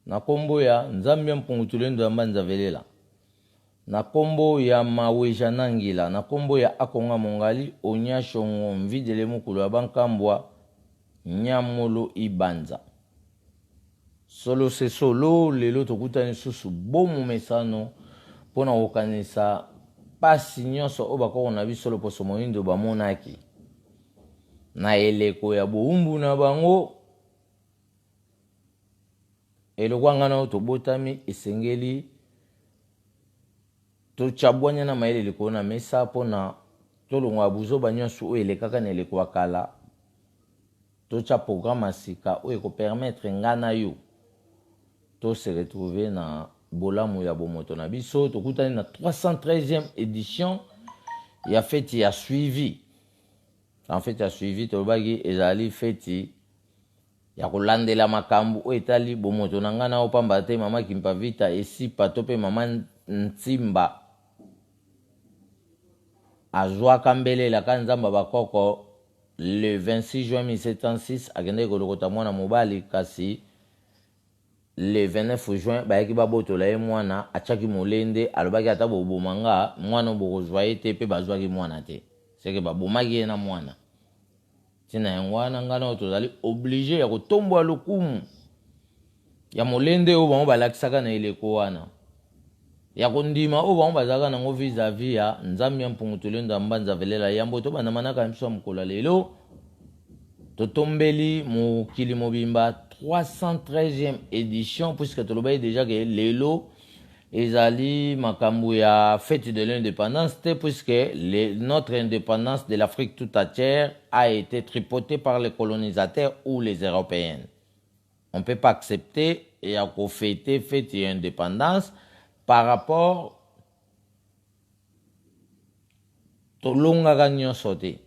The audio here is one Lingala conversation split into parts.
na kombo ya nzambe mpungutulendo ya mbanza velela, na kombo ya maweja nangila, na kombo ya akonga mongali onyashongo mvidele mukulu ya bankambwa nyamolo ibanza. Solo se solo lelo tokutani susu bomu mesano pona kokanisa pasi nyonso oyo bakoko na biso loposo moyindo bamonaki na eleko ya boumbu na bango. Eloko ngana oyo tobotami esengeli tochabwanya na mayele eleko na mesa mpona tolongwa buzoba nyonso oyo elekaka na eleko ya kala. Tocha programme sika oyo ekopermettre ngana yo to se retrouver na bolamu ya bomoto na biso. Tokutani na 313e édition ya feti ya suivi. En fait ya suivi tolobaki ezali feti ya kolandela makambo oyo etali bomoto na ngana opamba te mama Kimpa Vita esipa to pe mama Ntimba azwaka mbelela ka nzamba bakoko le 26 juin 1706 akende kolokota mwana mobali, kasi le 29 juin bayaki babotola ye mwana achaki molende alobaki ata bobomanga mwana bokozwa ye te pe bazwaki mwana te, seke babomaki ye na mwana. Tina yango wana ngana oyo tozali oblige ya kotombwa lokumu ya molende oyo bango balakisaka na eleko wana, ya kondima oyo bango bazalaka nango vis-à-vis ya nzambe ya mpungutulendo ya mbanza velela yambo tobandamanaka ya biso ya mokolo lelo. Totombeli mokili mobimba 313e édition, puisque tolobai déjà que lelo ezali makambo ya fête de l'indépendance, puisque notre indépendance de l'Afrique tout entière a été tripotée par les colonisateurs ou les Européens. On ne peut pas accepter et à fêter fête et indépendance par rapport to longa ganyo sauté.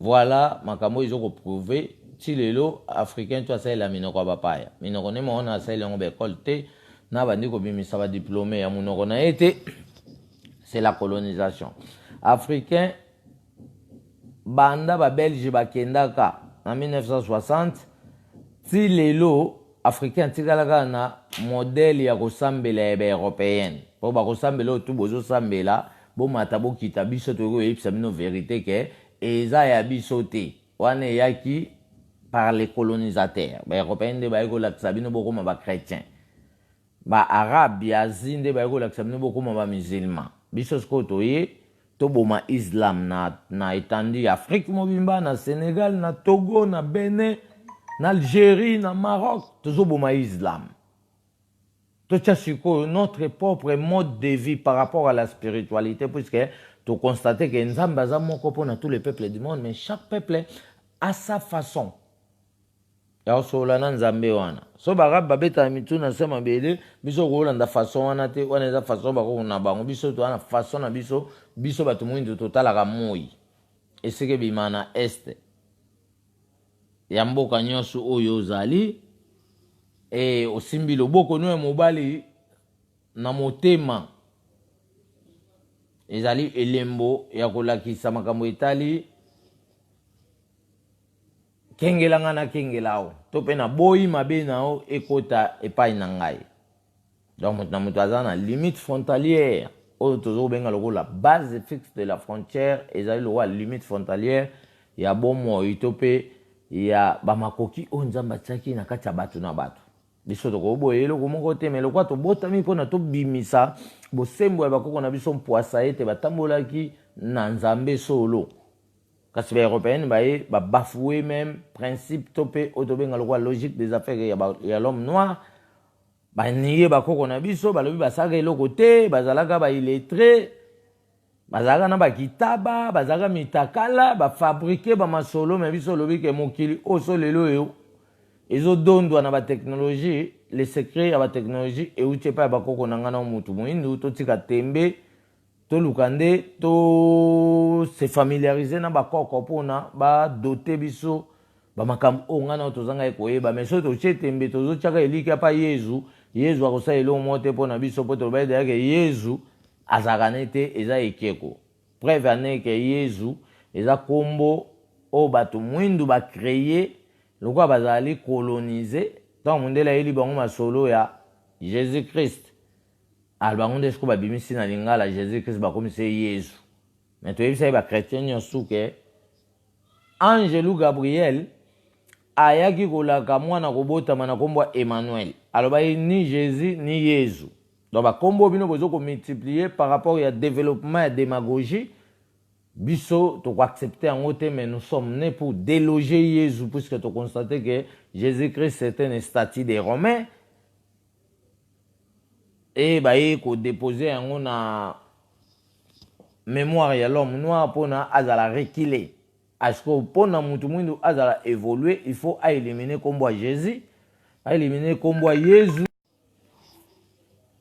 Voilà makambo izoko prouver ti lelo africain to asali la minoko bapaya. Minoko ne mo na asali ngo be école na bandi ko bimisa ba diplômé ya munoko na été, c'est la colonisation. Africain banda ba belge bakendaka en 1960 ti lelo africain tikalaka na modèle ya kosambela ya ba européenne. Po ba kosambela to bozo sambela bo mata bo kita biso to ko yipsa bino vérité ke eza ya biso te wana yaki par les colonisateurs. Ba européens de ba ko lakisa bino bokoma ba chrétien, ba arabe ya zinde ba ko lakisa bino bokoma ba musulman. Biso sko toye to boma islam na étendue Afrique mobimba, na Sénégal, na Togo, na Bénin, na Algérie, na Maroc, tozo boma islam. To tchasiko notre propre mode de vie par rapport à la spiritualité, puisque tu constates que Nzamba a moko pour tous les peuples du monde, mais chaque peuple a sa façon. Ya solana Nzambe wana. So barab babeta mitu na sema bele, biso ko landa façon wana te, wana za façon ba ko na bango biso to wana façon na biso batu mwindu total ka moi. Eseke bimana este. Ya mboka nyoso oyo zali osimbi loboko no mobali na motema. Ezali elembo ya kolakisa makambo etali kengelanga na kengelao to pe na boyi mabe nao ekota epai na ngai. Donc na mutu azana limite frontalière oyo tozo benga lokola base fixe de la frontière, ezali lokola limite frontalière ya bomo itope ya bamakoki o Nzamba tsaki na kati ya batu na batu. Biso toko boye eloko moko te, mais lokwa tobotami mpona tobimisa bosembo ya bakoko na biso mpoasa ete batambolaki na Nzambe solo. Kasi ba européenne baye ba bafoué même principe topé otobenga lokwa logique des affaires ya l'homme noir. Ba niye bakoko na biso balobi basaka eloko te, bazalaka ba illettré, bazalaka na bakitaba, bazalaka mitakala, ba fabriquer ba masolo, mais biso lobi ke mokili oso lelo yo ezo dondwa na ba technologie, les secrets ya ba technologie e uche pa bakoko na ngana mutu mwindu to tika tembe to lukande to se familiariser na bakoko pona ba doter biso ba makambo o ngana tozanga ekoyeba, mais so to chetembe tozo chaka elika pa Yezu akosa elo mote pona biso poto ba de ke Yezu azaganete eza ekeko. Preuve ane ke Yezu eza kombo o batu mwindu ba créer lokwa bazali coloniser donc mundela yeli bango masolo ya Jésus Christ albango nde siko babimisi na lingala Jésus Christ bakomisi Yesu mais toyebisa ye bakretien nyonso ke Angelu Gabriel ayaki kolaka mwana kobotama na kombo Emmanuel alobaki ni Jésus ni Yesu donc bakombo bino bozo ko multiplier par rapport ya développement ya démagogie biso to accepter en côté mais nous sommes nés pour déloger Jésus puisque tu constates que Jésus-Christ c'était une statue des Romains et bah il ko déposer en na mémoire ya l'homme noir pour na azala reculer parce que pour na mutu mwindu azala évoluer il faut à éliminer combo Jésus à éliminer combo Jésus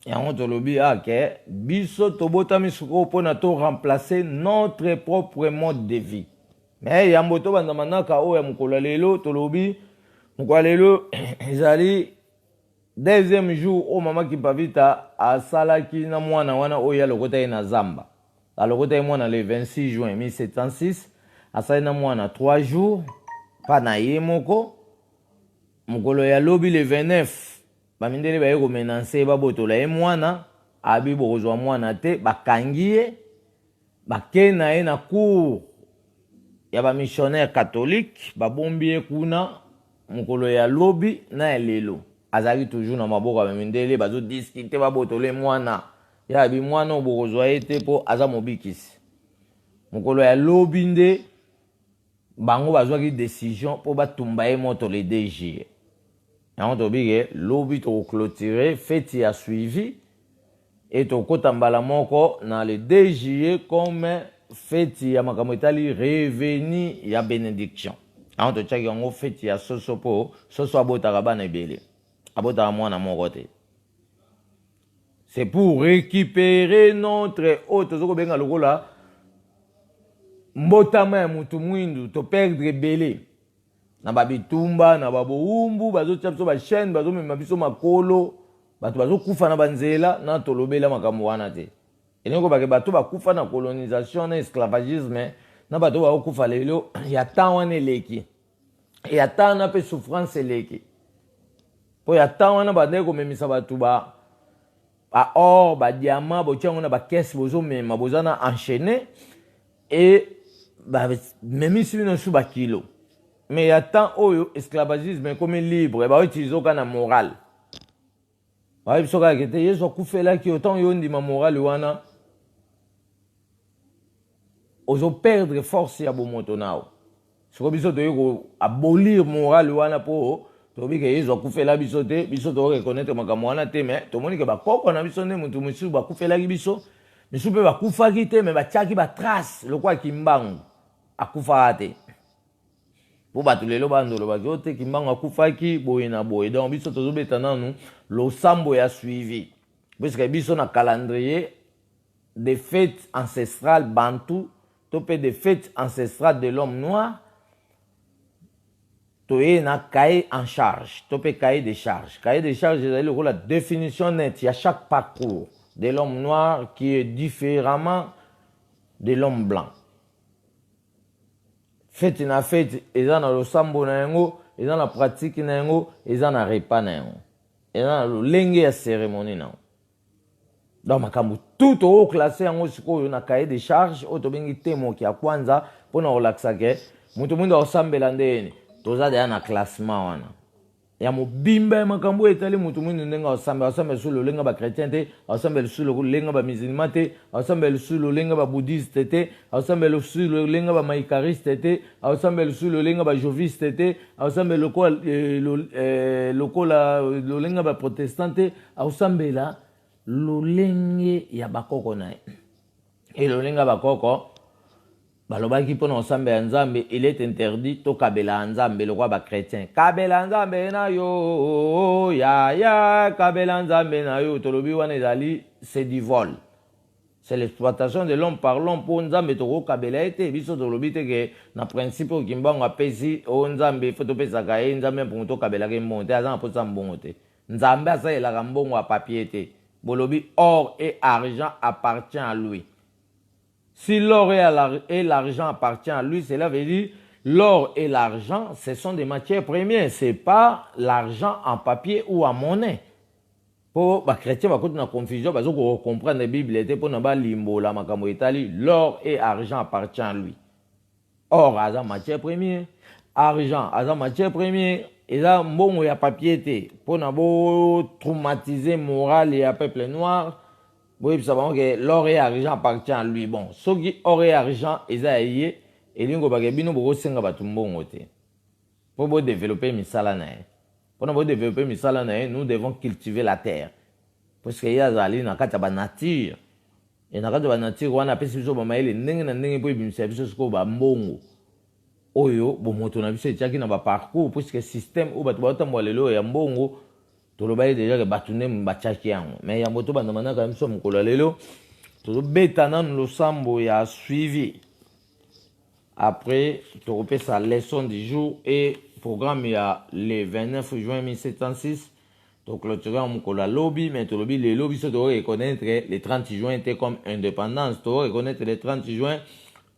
et on te lobi que biso tobotami suko pona to remplacer notre propre mode de vie mais yamboto banda manaka o ya mukolo lelo to lobi mukolo lelo ezali deuxième jour o mama ki pavita asalaki na mwana wana o ya lokota na zamba la lokota mwana le 26 juin 1706 asali na mwana 3 jours pa na ye moko mukolo ya lobi le 29 bamindele baye ko menancer babotola ye mwana abi bokozwa mwana te bakangi ye bakena ye na cour ya ba missionnaire catholique babombi ye kuna mukolo ya lobi na lelo azali toujours na maboka bamindele bazo discuter babotola ye mwana ya bi mwana bokozwa ye te po aza mobikisi mukolo ya lobi nde bango bazwaki décision po batumba ye moto le 2 juillet. On a dit que l'obit au clôturé, fête a suivi, et au Kotambala Moko, dans le 2 juillet, comme fête à Makamotali, revenu à bénédiction. On a dit que fête à Sosopo, Soso Abotaraban et Bélé. Abotaramon à mon côté. C'est pour récupérer notre hôte, Zokobenga Logola, Mbotama Moutoumouindou, to perdre Bélé. Na babitumba na baboumbu bazo tshapso ba chaîne bazo mema biso makolo bato bazo kufa na banzela na tolobela makambo wana te eneko bake bato bakufa na colonisation na esclavagisme na bato ba kufa lelo ya tawana eleki ya tana pe souffrance eleki po ya tawana bandeko memisa bato ba or ba diamant bo tshangona ba caisse bozo mema bozana enchaîner et ba memisi bino sous ba kilo. Mais il y a tant oyo esclavagisme comme libre et bah utiliser aucun moral. Bah il faut que tu aies coupé là qui autant yondi ma morale wana. Ozo perdre force ya bomoto nao. C'est comme ça de abolir moral wana po to bi que ils ont coupé là biso to reconnaître makambo wana te mais to moni que ba koko na biso ne mutu musu ba coupé là biso. Misu pe ba kufa kite mais ba tchaki ba trace le quoi kimbangu akufa ate. Pour battre les lobando le bagote qui manga kufaki boye na boye donc biso tozobeta nanu lo sambo ya suivi parce que biso na calendrier des fêtes ancestrales bantou topé des fêtes ancestrales de l'homme noir toye na cahier en charge topé cahier de charge c'est la définition nette il y a chaque parcours de l'homme noir qui est différemment de l'homme blanc. Fête na fête, ils ont le sambo na yango, ils ont la pratique na yango, ils ont la repas na yango. Ils ont le lenge ya cérémonie na yango. Donc makambu tout au classé yango siko na cahier de charge, otobengi temo ki ya kwanza pona relaxa ke mutu mundu osambela ndeni. Toza de na classement wana. Ya mobimba makambu etali mutu mundu ndenga osambela sous le lenga ba chrétien te, osambela sous le lenga ba musulman te, osambela sous le lenga ba bouddhiste te, osambela sous le lenga ba maïkariste te, osambela sous le lenga ba joviste te, osambela lokola le lenga ba protestante, osambela lo lenge ya bakoko na. Et le lenga bakoko balobaki pona ensemble ya nzambe il est interdit to kabela nzambe le roi ba chrétien kabela nzambe na yo ya kabela nzambe na yo tolobi wana ezali c'est du vol c'est l'exploitation de l'homme par l'homme pour nzambe to kabela ete biso tolobi te ke na principe kimbango apesi o nzambe faut to pesa ka nzambe pour to kabela ke monte azan po mbongo te nzambe asaela mbongo a papier te bolobi or et argent appartient à lui. Si l'or et l'argent appartient à lui, cela veut dire L'or et l'argent, ce sont des matières premières. Ce n'est pas l'argent en papier ou en monnaie. Pour les chrétiens, ils ont une confusion parce qu'on comprend la Bible. L'or et l'argent appartiennent à lui. Or, à la matière première, argent, à la matière première, et là, bon, il y a papier, pour ne traumatiser moral et le peuple noir. Oui, nous savons que l'or et l'argent appartiennent à lui. Bon, ceux qui or et argent, ils ont et ils ont pour développer misala. Pour développer misala, nous devons cultiver la terre. Parce qu'il y a la nature. Et dans la nature, on a appelé ça oyo bomoto na biso etiaki na parcours puisque système ou bato batambola lelo ya mbongo tolobai déjà que batune mbachaki yango mais ya moto bandamana quand même so mokolo lelo tozobeta nanu losambo ya suivi après tokopesa leçon du jour et programme ya le 29 juin 1706 toclôturer mokolo lobby mais tolobi lelo biso to reconnaître le 30 juin était comme indépendance to reconnaître le 30 juin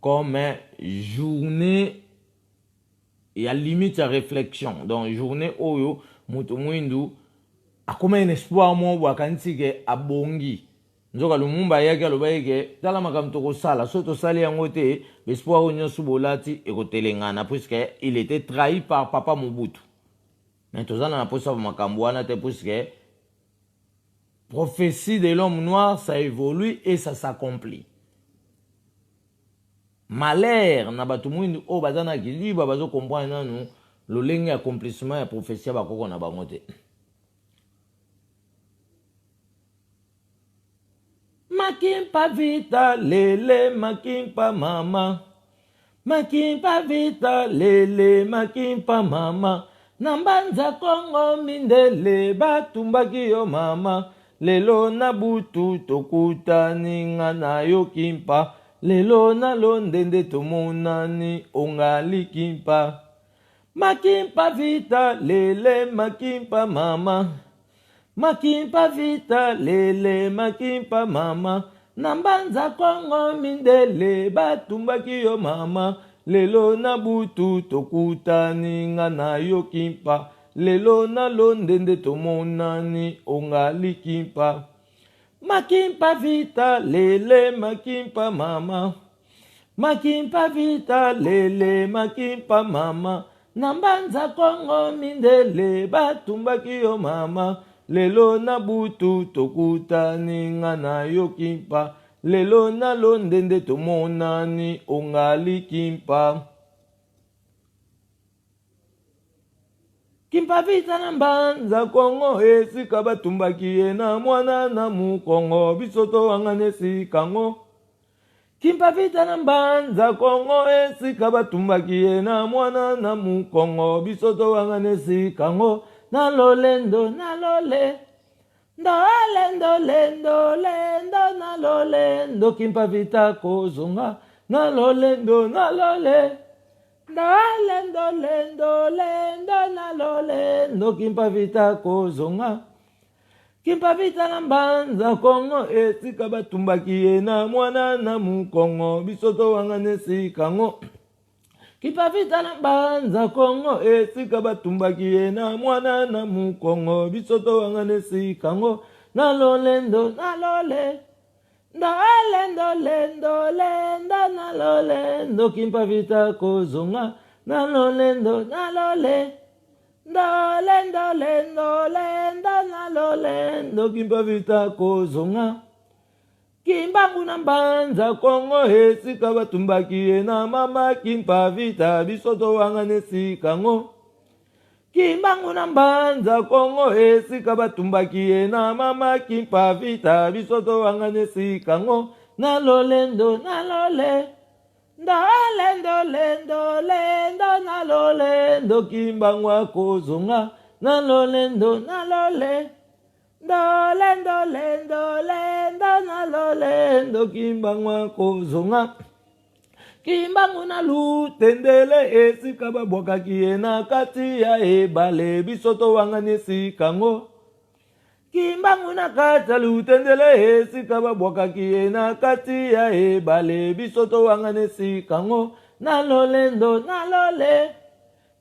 comme journée il y a limite à réflexion. Donc, journée oyo, mutu mwindu, akoma un espoir mo wakanti ke abongi. Nzoka lumumba yake aloba yake, tala makam toko sala, soto sali yango te, l'espoir onyo subolati ekotelengana, puisque il était trahi par Papa Mobutu. Mais tout ça, on a posé makambuana te, puisque prophétie de l'homme noir, ça évolue et ça s'accomplit. Malheur na batu mwindu o bazana kiliba bazo comprendre nanu lo lenge accomplissement ya prophétie bakoko na bango te. Makimpa vita lele makimpa mama. Makimpa vita lele makimpa mama. Nambanza Kongo mindele batumbaki yo mama. Lelo na butu tokutani ngana yo kimpa. Lelo na londende tomonani ongali kimpa. Makimpa vita lele makimpa mama. Makimpa vita lele makimpa mama. Nambanza Kongo mindele batumbaki yo mama. Lelo na butu tokutani ngana yo kimpa. Lelo na londende tomonani ongali kimpa. Makimpa vita lele makimpa mama. Makimpa vita lele makimpa mama. Nambanza Kongo mindele batumbaki yo mama. Lelo na butu tokutani ngana yo kimpa. Lelo na londende tomonani ongali kimpa. Kimpa vita na mbanza Kongo esika batumbaki ye na mwana na mukongo bisoto wangane sikango. Kimpa vita na mbanza Kongo esika batumbaki ye na mwana na mukongo bisoto wangane sikango. Na lolendo na lole ndole ndole ndole ndo na lolendo kimpa vita kozonga. Na lolendo na lole ndole ndole ndole ndo na lolendo kimpa vita kozonga. Kimpa vita na mbanza Kongo esika batumbaki ye na mwana na mukongo bisoto wangane sikango. Kimpa vita na mbanza Kongo esika batumbaki ye na mwana na mukongo bisoto wangane sikango. Na lolendo na lole ndole ndole ndole ndo na lolendo kimpa vita kozonga. Na lolendo na lole ndole ndole ndole ndo na lolendo kimpa vita kozonga. Kimbangu na mbanza Kongo esika batumbaki ye na mama kimpa vita bisoto wangane sikango. Kimbangu na mbanza Kongo esika batumbaki ye na mama kimpa vita bisoto wangane sikango. Na lolendo na lole ndole ndole ndole ndo na lolendo kimbangu akozonga. Na lolendo na lole ndole ndole ndole ndo na lolendo kimbangu akozonga. Kimbangu na lutendele esika babwakaki ye na kati ya ebale bisoto wangane sikango. Kimbangu na kati ya lutendele esika babwakaki ye na kati ya ebale bisoto wangane sikango. nalolendo nalole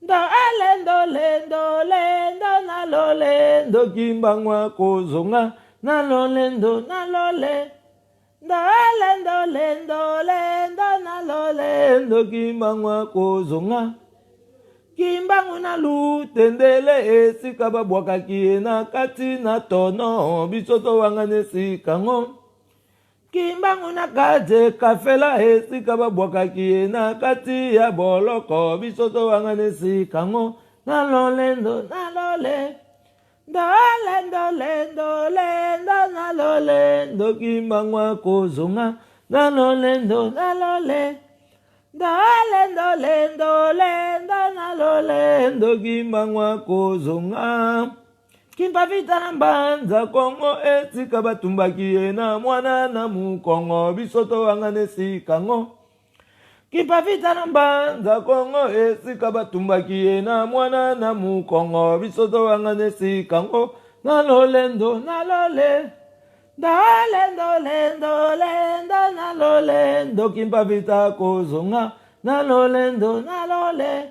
ndo alendo lendo lendo nalolendo kimbangwa kozonga nalolendo nalole ndo alendo lendo lendo nalolendo kimbangwa kozonga kimbangu na lutendele esika babwakaki ye na kati na tono biso towangana esika ngo kimbangu na kate kafela esika babwakaki ye na kati ya boloko biso towangana esika ngo nalolendo nalole ndolendo lendo lendo nalolendo kimbangu akozonga nalolendo nalole ndolendo lendo lendo nalolendo kimbangu akozonga kimpa vita na mbanza kongo esika batumbaki ye na mwana na mukongo biso towangana esika ngo kimpa vita na mbanza kongo esika batumbaki ye na mwana na mukongo biso towangana esika ngo nalolendo nalole ndolendo lendo lendo nalolendo kimpa vita kozonga nalolendo nalole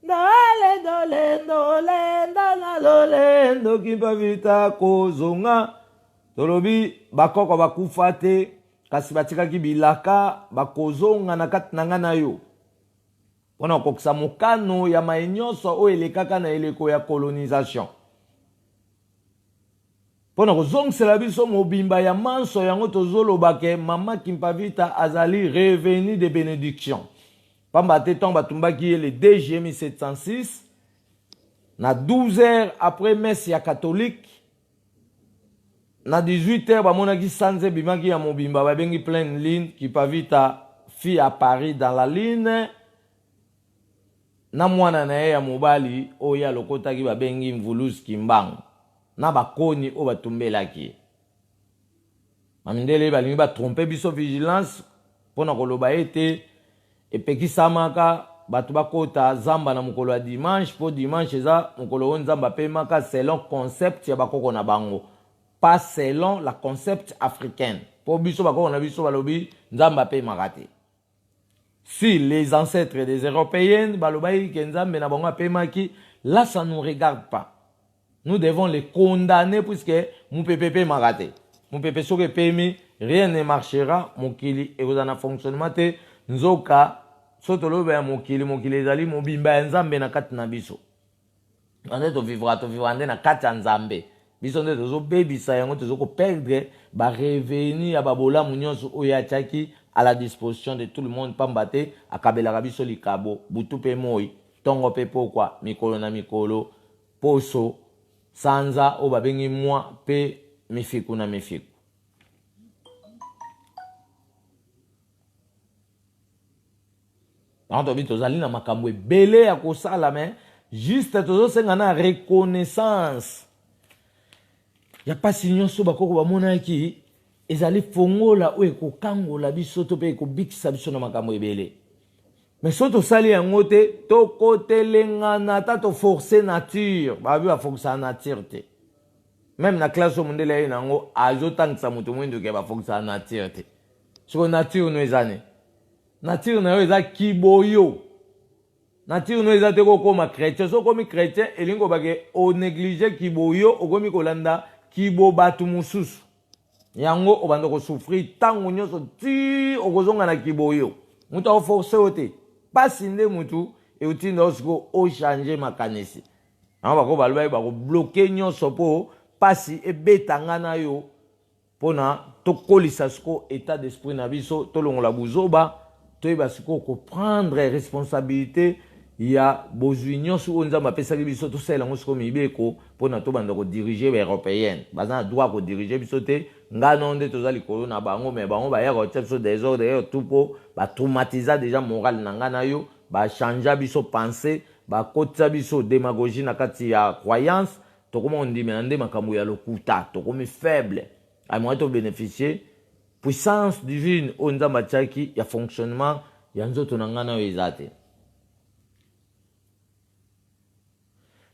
ndolendo lendo lendo nalolendo kimpa vita kozonga tolobi bakoko bakufa te kasi batikaki bilaka bakozonga na kati na nga na yo mpona kokisa mokano ya mai nyonso oyo elekaka na eleko ya colonisation mpona kozongisela biso mobimba ya manso yango tozolobake mama Kimpavita azali revenu de bénédiction pamba te ntango batumbaki ye le 2 juillet 1706 na 12 heures après messe ya catholique na 18 heures bamonaki sanze bimaki ya mobimba babengi pleine ligne Kimpavita fille à Paris dans la ligne na mwana na ye ya mobali oyo alokotaki babengi Mvulus Kimbangu na bakoni oyo batumbelaki mamindele balingi batrompe biso vigilance mpona koloba ete epekisamaka bato bakota zamba na mokolo ya dimanche mpo dimanche eza mokolo oyo nzambe apemaka selon concept ya bakoko na bango pas selon la concept africaine mpo biso bakoko na biso balobi nzambe apemaka te si les ancêtres des européennes balobaki ke nzambe na bango apemaki là ça nous regarde pas. Nous devons les condamner puisque Moupepe marate. Moupepe soke pemi, rien ne marchera. Mokili et vous en a fonctionnement te. Nzoka, sotolo be mokili ezali mobimba nzambe na kati na biso. Ande to vivra na kati nzambe. Biso nde tozo bebisa yango tozo ko perdre ba revenu ya babola munyonso oya chaki à la disposition de tout le monde pambate akabela biso likabo butu pe moi tongo pe pokwa mikolo na mikolo poso sanza o babengi mwa pe mifiku na mifiku. Tanto bito zali na makambo ebele ya kosala me juste tozo senga na reconnaissance. Ya pasi nyonso bakoko bamonaki ezali fongola o ekokangola biso to pe ekobikisa biso na makambo ebele. Mais soto sali yango te to kotelengana ta to forcer nature babi ba forcer nature te même na classe mondele ye nango azotangisa mutu mwendo ke ba forcer nature te siko nature no ezane nature na yo eza kiboyo nature no eza te ko koma chrétien so komi chrétien elingo bake o négliger kiboyo okomi kolanda kibo batu mususu yango obanda ko souffrir tango nyonso ti okozonga na kiboyo mutu a forcer ote pasi nde mutu eutinda osiko o changer makanisi anga bako balbai bako bloquer nyonso po pasi ebetanga na yo pona tokolisa siko état d'esprit na biso tolongola buzoba toyeba siko ko prendre responsabilité ya bozwi nyonso o nzambe apesaki biso tosala yango siko mibeko pona tobanda ko diriger ba européenne baza na droit ko diriger biso te ngano nde tozali likolo na bango mais bango ba yaka kotia biso désordre yo tout po ba traumatiser déjà moral na nga na yo ba changer biso pensée ba kotia biso démagogie na kati ya croyance tokoma ondimi na nde makambo ya lokuta tokomi faible aimoi to bénéficier puissance divine o nzambe atiaki ya fonctionnement ya nzoto na nga na yo eza te.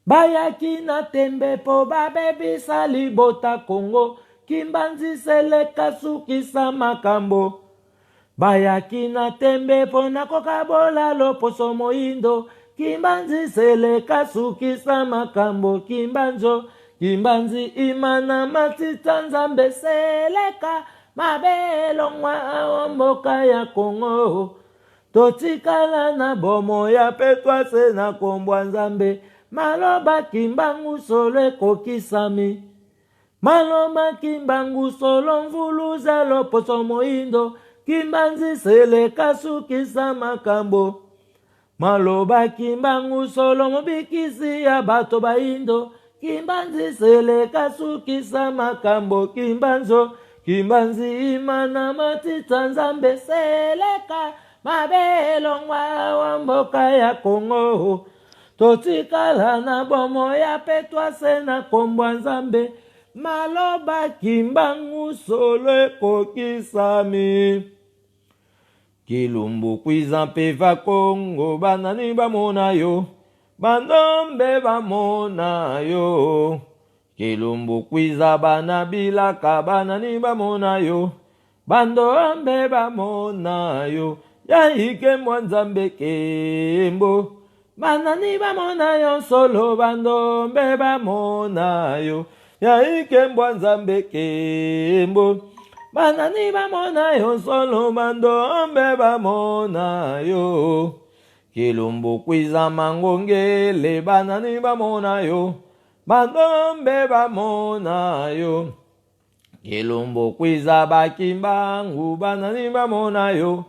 Bayaki na tembe po babebisa libota Kongo kimbanziseleka sukisa makambo bayaki na tembe pona kokabola loposo moindo kimbanzi seleka sukisa makambo kimbanzo kimbanzi imana matita nzambe seleka mabelongwa mboka ya Kongo totikala na bomo ya petwase na kombwa nzambe maloba kimbangu solo ekokisami maloba kimbangu solo mvuluza loposo moindo kimbanzi seleka sukisa makambo maloba kimbangu solo mobikisi ya bato baindo kimbanzi seleka sukisa makambo kimbanzo kimbanzi imana matita nzambe seleka mabelongwa wa mboka ya Kongo totikala na bomo ya petwase na kombwa nzambe maloba kimbangu solo ekokisami kilumbu kwiza peva Kongo banani bamona yo bandombe bamona yo kilumbu kwiza bana bilaka banani bamona yo bandombe bamona yo yaike mwanzambe kembo banani bamona yo solo bandombe bamona yo yaike mwanzambe kembo banani bamona yo solo bandombe bamona yo kilumbu kwiza mangongele banani bamona yo bandombe bamona yo kilumbu kwiza bakimbangu banani bamona yo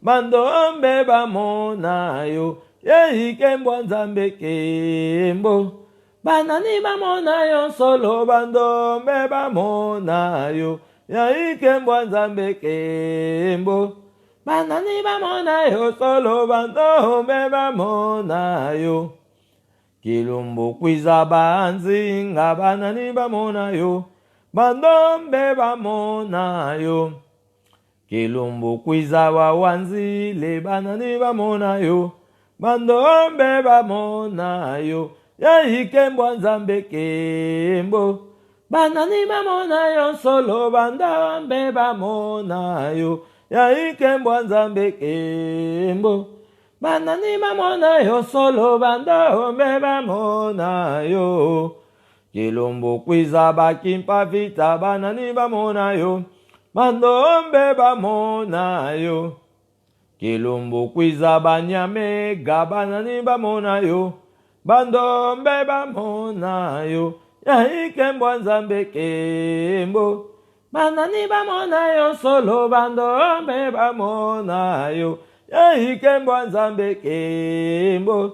bandombe bamona yo yeike mbwanzambe kembo banani bamona yo solo bandombe bamona yo yaike mbwanzambe kembo banani bamona yo solo bandombe bamona yo kilumbu kwiza banzinga banani bamona yo bandombe bamona yo kilumbu kwiza wawanzile banani bamona yo bandombe bamona yo yaike mbwanzambe kembo banani bamona yo solo bandombe bamona yo yaike mbwanzambe kembo banani bamona yo solo bandombe bamona yo kilumbu kwiza bakimpa vita banani bamona yo bandombe bamona yo kilumbu kwiza banyamega banani bamona yo bandombe bamona yo yaike mbwanzambe kembo banani bamona yo solo bandombe bamona yo yaike mbwanzambe kembo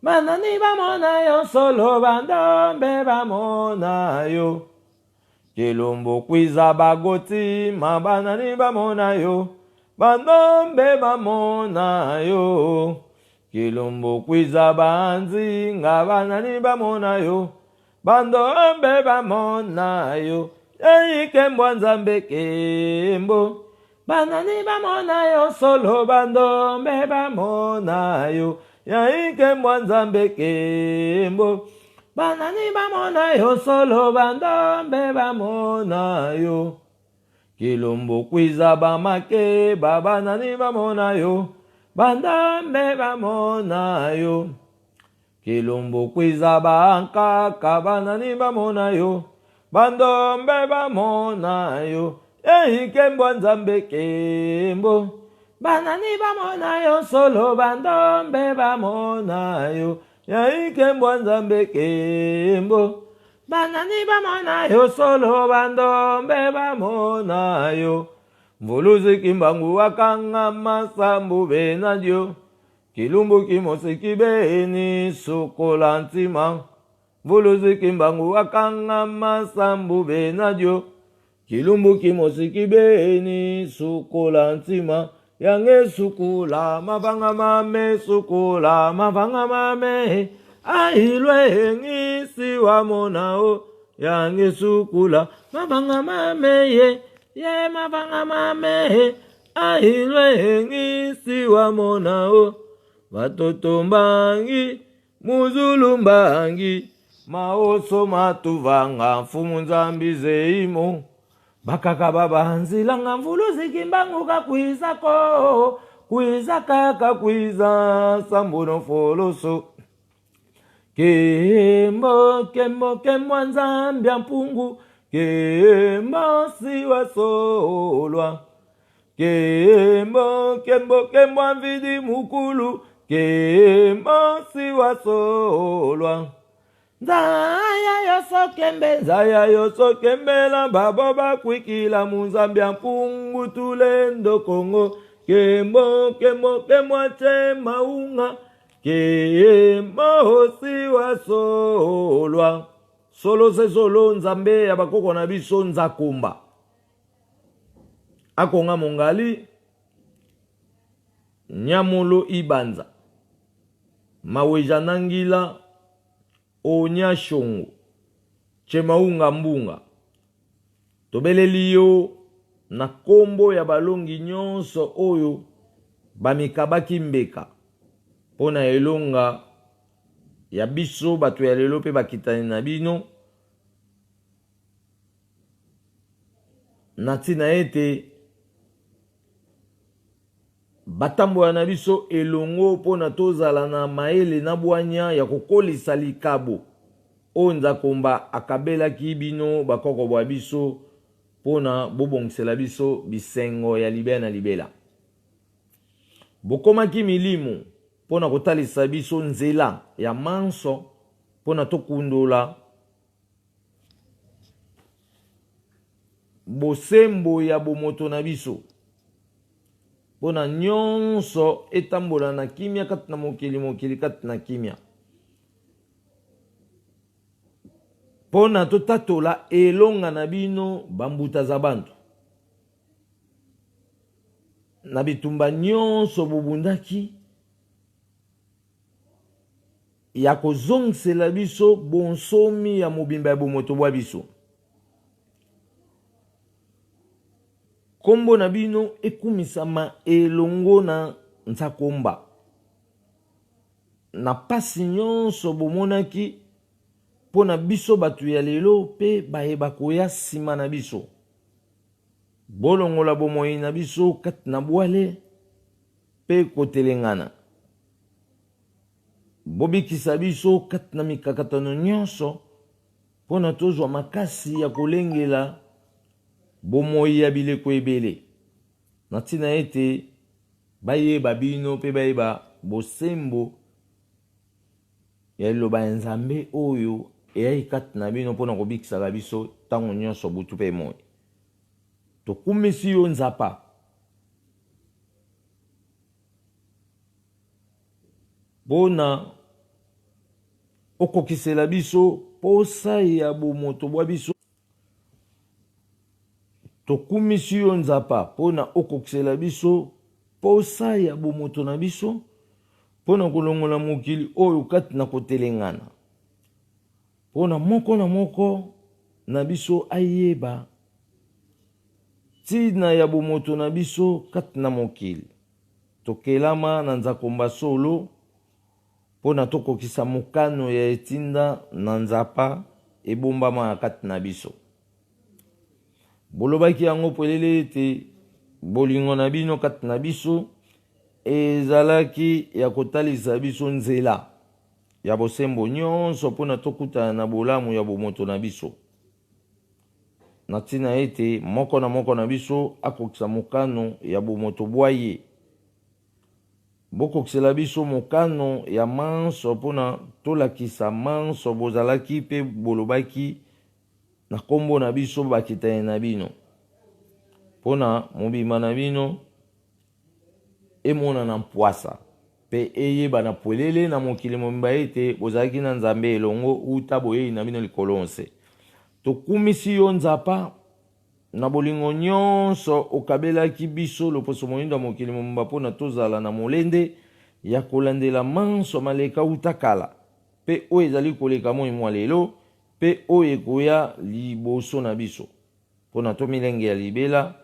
banani bamona yo solo bandombe bamona yo kilumbu kwiza bagoti mabanani bamona yo bandombe bamona yo kilumbu kwiza banzinga banani bamona yo bandombe bamona yo yaike mbwanzambe kembo banani bamona yo solo bandombe bamona yo yaike mbwanzambe kembo banani bamona yo solo bandombe bamona yo kilumbu kwiza bamake banani bamona yo bandombe bamona yo kilumbu kwiza bankaka banani bamona yo bandombe bamona yo yaike mbwanzambe kembo banani bamona yo solo bandombe bamona yo yaike mbwanzambe kembo banani bamona yo solo bandombe bamona yo mvuluzi kimbangu wakanga masambu benadyo kilumbu kimosiki beni sukola ntima mvuluzi kimbangu wakanga masambu benadyo kilumbu kimosiki beni sukola ntima yange sukula mavanga mame sukula mavanga mame ahilwe ngisi wa monao yange sukula mavanga mame ye mavanga mame ahilwe ngisi wa monao watoto mbangi muzulu mbangi maoso matuvanga mfumu nzambi zeimo bakaka babanzilanga mvulu zikimbanguka kwizako kwiza kaka kwiza sambuno foloso kembo nzambia mpungu kembo siwa solwa kembo amvidi mukulu kembo siwa solwa nzaya yoso kembela babo bakwikila munzambia mpungu tulendo Kongo kembo ache maunga kembo siwa solwa solo se solo nzambe ya bakoko na biso nzakumba akonga mongali nyamolo ibanza maweja nangila onya shongo chemaunga mbunga tobeleli yo na kombo ya balongi nyonso oyo bamikabaki mbeka pona elonga ya biso bato ya lelo pe bakitani na bino na ntina ete batambola na biso elongo pona tozala na maele na bwanya ya kokolisa likabo oyo nzakomba akabelaki bino bakoko bwa biso pona bobongisela biso bisengo ya libela na libela bokomaki milimu pona kotalisa biso nzela ya manso pona tokundola bosembo ya bomoto na biso pona nyonso etambola na kimia kati na mokili kati na kimia pona totatola elonga na bino bambuta za bantu na bitumba nyonso bobundaki ya kozongisela biso bonsomi ya mobimba ya bomoto bwa biso kombo na bino ekumisama elongo na nzakomba na pasi nyonso bomonaki pona biso batu ya lelo pe bayeba koya nsima na biso bolongola bomoi na biso kati na bwale pe kotelengana bobikisa biso kati na mikakatano nyonso pona tozwa makasi ya kolengela bomoi ya bileko ebele na ntina ete bayeba bino pe bayeba bosembo ya liloba ya nzambe oyo eyai kati na bino pona kobikisaka biso ntango nyonso butu mpe moi tokumisi yo nzapa pona okokisela biso posa ya bomoto bwa biso tokumisi yo nzapa pona okokisela biso posa ya bomoto na biso pona kolongola mokili oyo kati na kotelengana pona moko na moko na biso ayeba ntina ya bomoto na biso kati na mokili tokelama na nzakomba solo pona tokokisa mokano ya etinda na nzapa ebombama kati na biso bolobaki yango polele ete bolingo na bino kati na biso ezalaki ya kotalisa biso nzela ya bosembo nyonso pona tokutana na bolamu ya bomoto na biso na ntina ete moko na moko na biso akokisa mokano ya bomoto bwa ye bokokisela biso mokano ya manso pona tolakisa manso bozalaki pe bolobaki na kombo na biso bakitani na bino pona mobima na bino emona na mpwasa pe eyeba na pwelele na mokili mobimba ete bozalaki na nzambe elongo uta boyei na bino likolo nse tokumisi yo nzapa na bolingo nyonso okabelaki biso loposo moyindo ya mokili mobimba mpona tozala na molende ya kolandela manso maleka uta kala pe oyo ezali koleka moi mwa lelo pe oyo ekoya liboso na biso mpona to milenge ya libela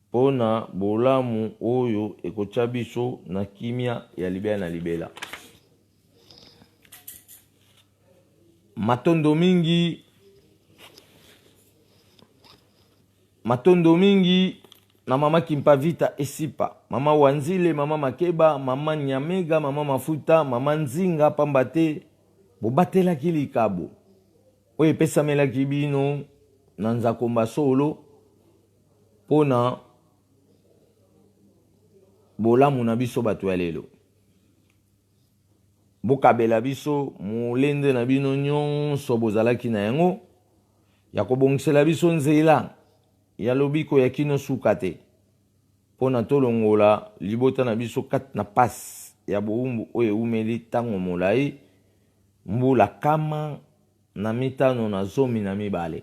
mpona bolamu oyo ekotya biso na kimia ya libela na libela matondo mingi matondo mingi na mama Kimpavita esipa. Mama Wanzile, mama Makeba, mama Nyamega, mama Mafuta, mama Nzinga pambate. Bobatela kilikabo. Oye pesa mela kibino nanza komba solo pona bolamu na biso batu ya lelo. Bokabela biso mulende na bino nyonso bozalaki na yango ya kobongisela biso nzela ya lobiko ya kino suka te pona tolongola libota na biso kat na pas ya boumbu oyo umeli tango molai mbula kama na mitano na zomi na mibale.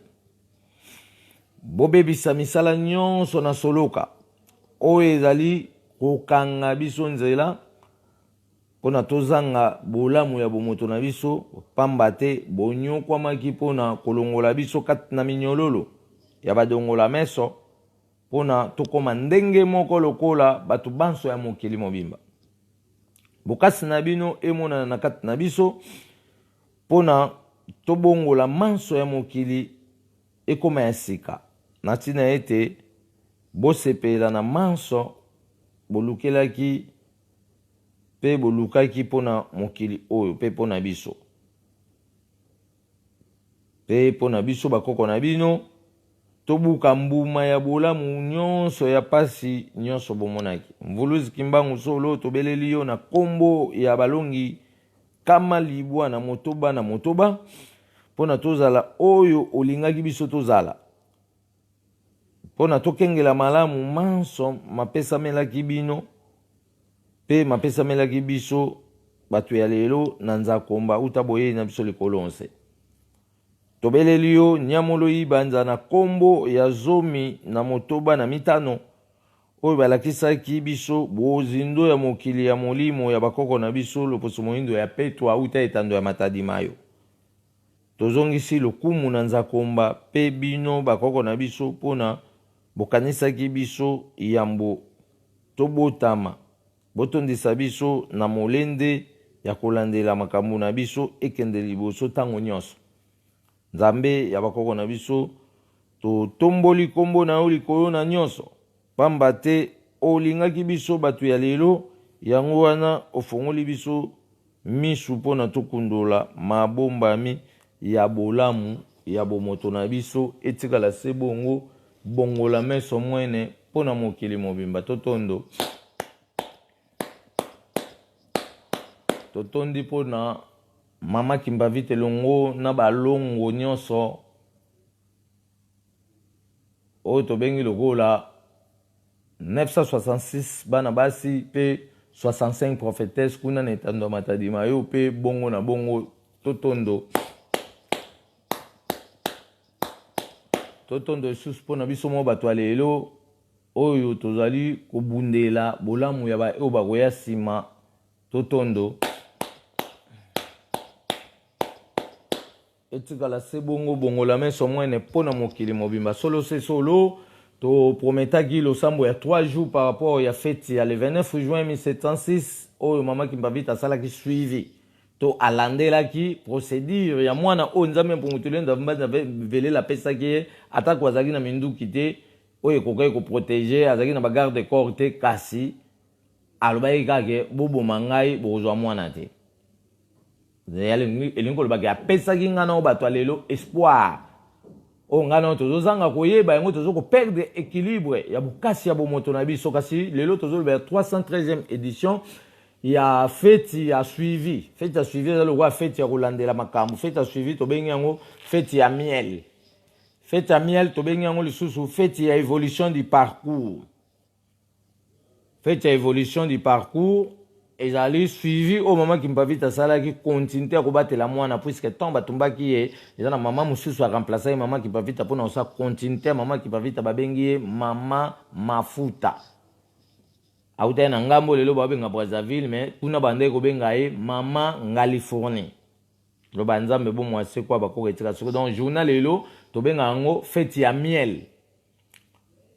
Bobebisa misala nyonso na soloka oyo ezali kokanga biso nzela pona tozanga bolamu ya bomoto na biso pamba te bonyokwamaki pona kolongola biso kati na minyololo ya badongola meso pona tokoma ndenge moko lokola batu banso ya mokili mobimba. Bokasi na bino emonana na kati na biso pona tobongola manso ya mokili ekoma ya sika na tina ete bosepela na manso bolukelaki pe bolukaki pona mokili oyo pe pona biso. Pe pona biso bakoko na bino tobuka mbuma ya bolamu nyonso ya pasi nyonso bomonaki. Mvuluzi Kimbangu solo tobeleli yo na kombo ya balongi kama libwa na motoba pona tozala oyo olingaki biso tozala. Pona tokengela malamu manso mapesa melaki bino pe mapesa melaki biso batu ya lelo na nzakomba utaboye na biso likolonse. Tobeleli yo nyamolo ibanza na kombo ya zomi na motoba na mitano oyo balakisaki biso bozindo ya mokili ya molimo ya bakoko na biso loposo moindo ya petwa uta etando ya matadi mayo. Tozongisi lokumu na nzakomba pe bino bakoko na biso pona bokanisaki biso yambo tobotama botondisa biso na molende ya kolandela makambo na biso ekende liboso tango nyonso. Nzambe ya bakoko na biso totomboli kombo na yo likolo na nyonso pamba te olingaki biso batu ya lelo yango wana ofongoli biso misu pona tokundola mabombami ya bolamu ya bomoto na biso etikala se bongo bongola meso mwene pona mokili mobimba. Totondi pona mama Kimpavita longo na balongo nyonso oyo tobengi lokola 966 bana basi pe 65 prophétesses kuna na etando matadi mayo pe bongo na bongo totondo lisusu mpona biso mo bato ya lelo oyo tozali kobundela bolamu ya oyo bakoya nsima totondo etikala se bongo bongola meso mwene mpona mokili mobimba. Solo se solo to prometaki losambo ya 3 jours par rapport ya fête ya le 29 juin 1706 oyo mama Kimpavita asalaki suivi to alandelaki procédure ya mwana oyo nzambe mpunguteli ndavumbaza velela pesaki ye atako azalaki na minduki te oyo ekokaki koprotege azalaki na bagarde corps te kasi alobaki kake boboma ngai bokozwa mwana te. Elingi kolobaki apesaki ngana oyo bato ya lelo espoir oyo ngana oyo tozozanga koyeba yango tozokoperdre équilibre ya bokasi ya bomoto na biso kasi lelo tozoloba ya 313e édition ya fête ya suivi. Fête ya suivi eza lokola fête ya kolandela makambo. Fête ya suivi tobengi yango fête ya miel. Fête ya miel tobengi yango lisusu fête ya évolution du parcours. Fête ya évolution du parcours ezali suivi o mama Kimpavita asalaki continuité ya kobatela mwana puisque tant batumbaki ye eza na mama mosusu aremplace ye mama Kimpavita mpona kosala continuité ya mama Kimpavita babengi ye mama Mafuta. Autaya na ngambo lelo babenga Brazzaville mais kuna bande kobenga ye mama Ngalifourni. Loba nzambe bo mwase kwa bakoko etika soko donc journal lelo tobenga yango fête ya miel.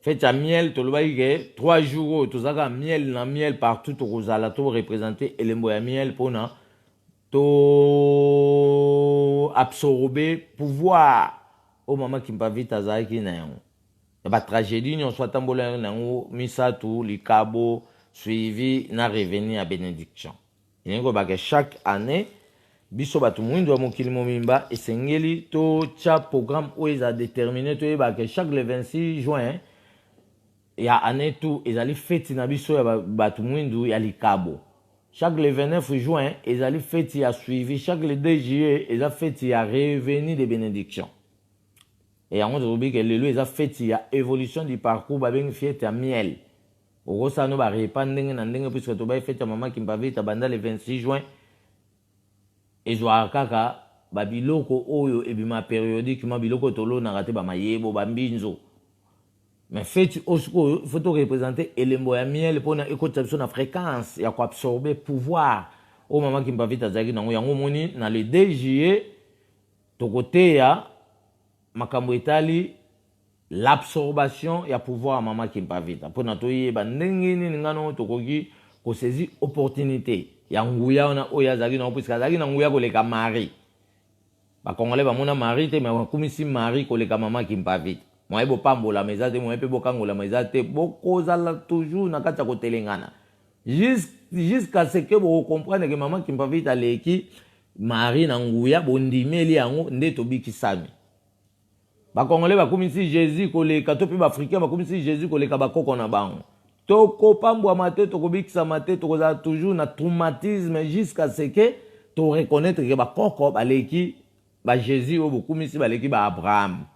Fête ya miel tolobaki ke 3 jours tozaka miel na miel partout tokozala to représenter elembo ya miel pona to absorber pouvoir o mama Kimpavita azalaki na yango. ba tragédie ni on soit tambola nango misatu likabo suivi na revenu à bénédiction. Yengo ba que chaque année biso batu mwindo wa mokili momimba esengeli to cha programme où ils a déterminé to ba que chaque le 26 juin ya année tout ezali fête na biso ya batu mwindo ya likabo. Chaque le 29 juin ezali fête ya suivi, chaque le 2 juillet ezali fête ya revenu de bénédiction. Et on dit que le lieu a fait il y a évolution du parcours ba ben fiete à miel. Au ça no ba répandre na ndenge puisque to ba fait maman qui m'avait ta banda le 26 juin. Et zo akaka ba biloko oyo e bima périodiquement biloko tolo na raté ba mayebo ba mbinzo. Mais fait osko faut to représenter elembo ya miel pour na écouter na fréquence ya ko absorber pouvoir. O maman qui m'avait ta zaki nango yango moni na le 2 juillet to côté ya makambo etali l'absorption ya pouvoir mama kimpavita pona toyeba ndenge nini ngano tokoki ko saisir opportunité ya nguya ona oya zaki na puisque zaki na nguya koleka mari ba congolais ba mona mari te mais komisi mari koleka mama kimpavita moi bo pambola mezate moi pe bokangola mezate bokozala toujours na kata ko telengana jusqu'à ce que vous compreniez que mama kimpavita leki mari na nguya bondimeli yango nde tobikisami. Ba congolais ba komisi Jésus koleka to pe ba africain ba komisi Jésus koleka ba koko na bango. Toko pambwa mate toko bikisa mate toko za toujours na traumatisme jusqu'à ce que to reconnaître que ba koko ba leki ba Jésus o komisi ba leki ba Abraham.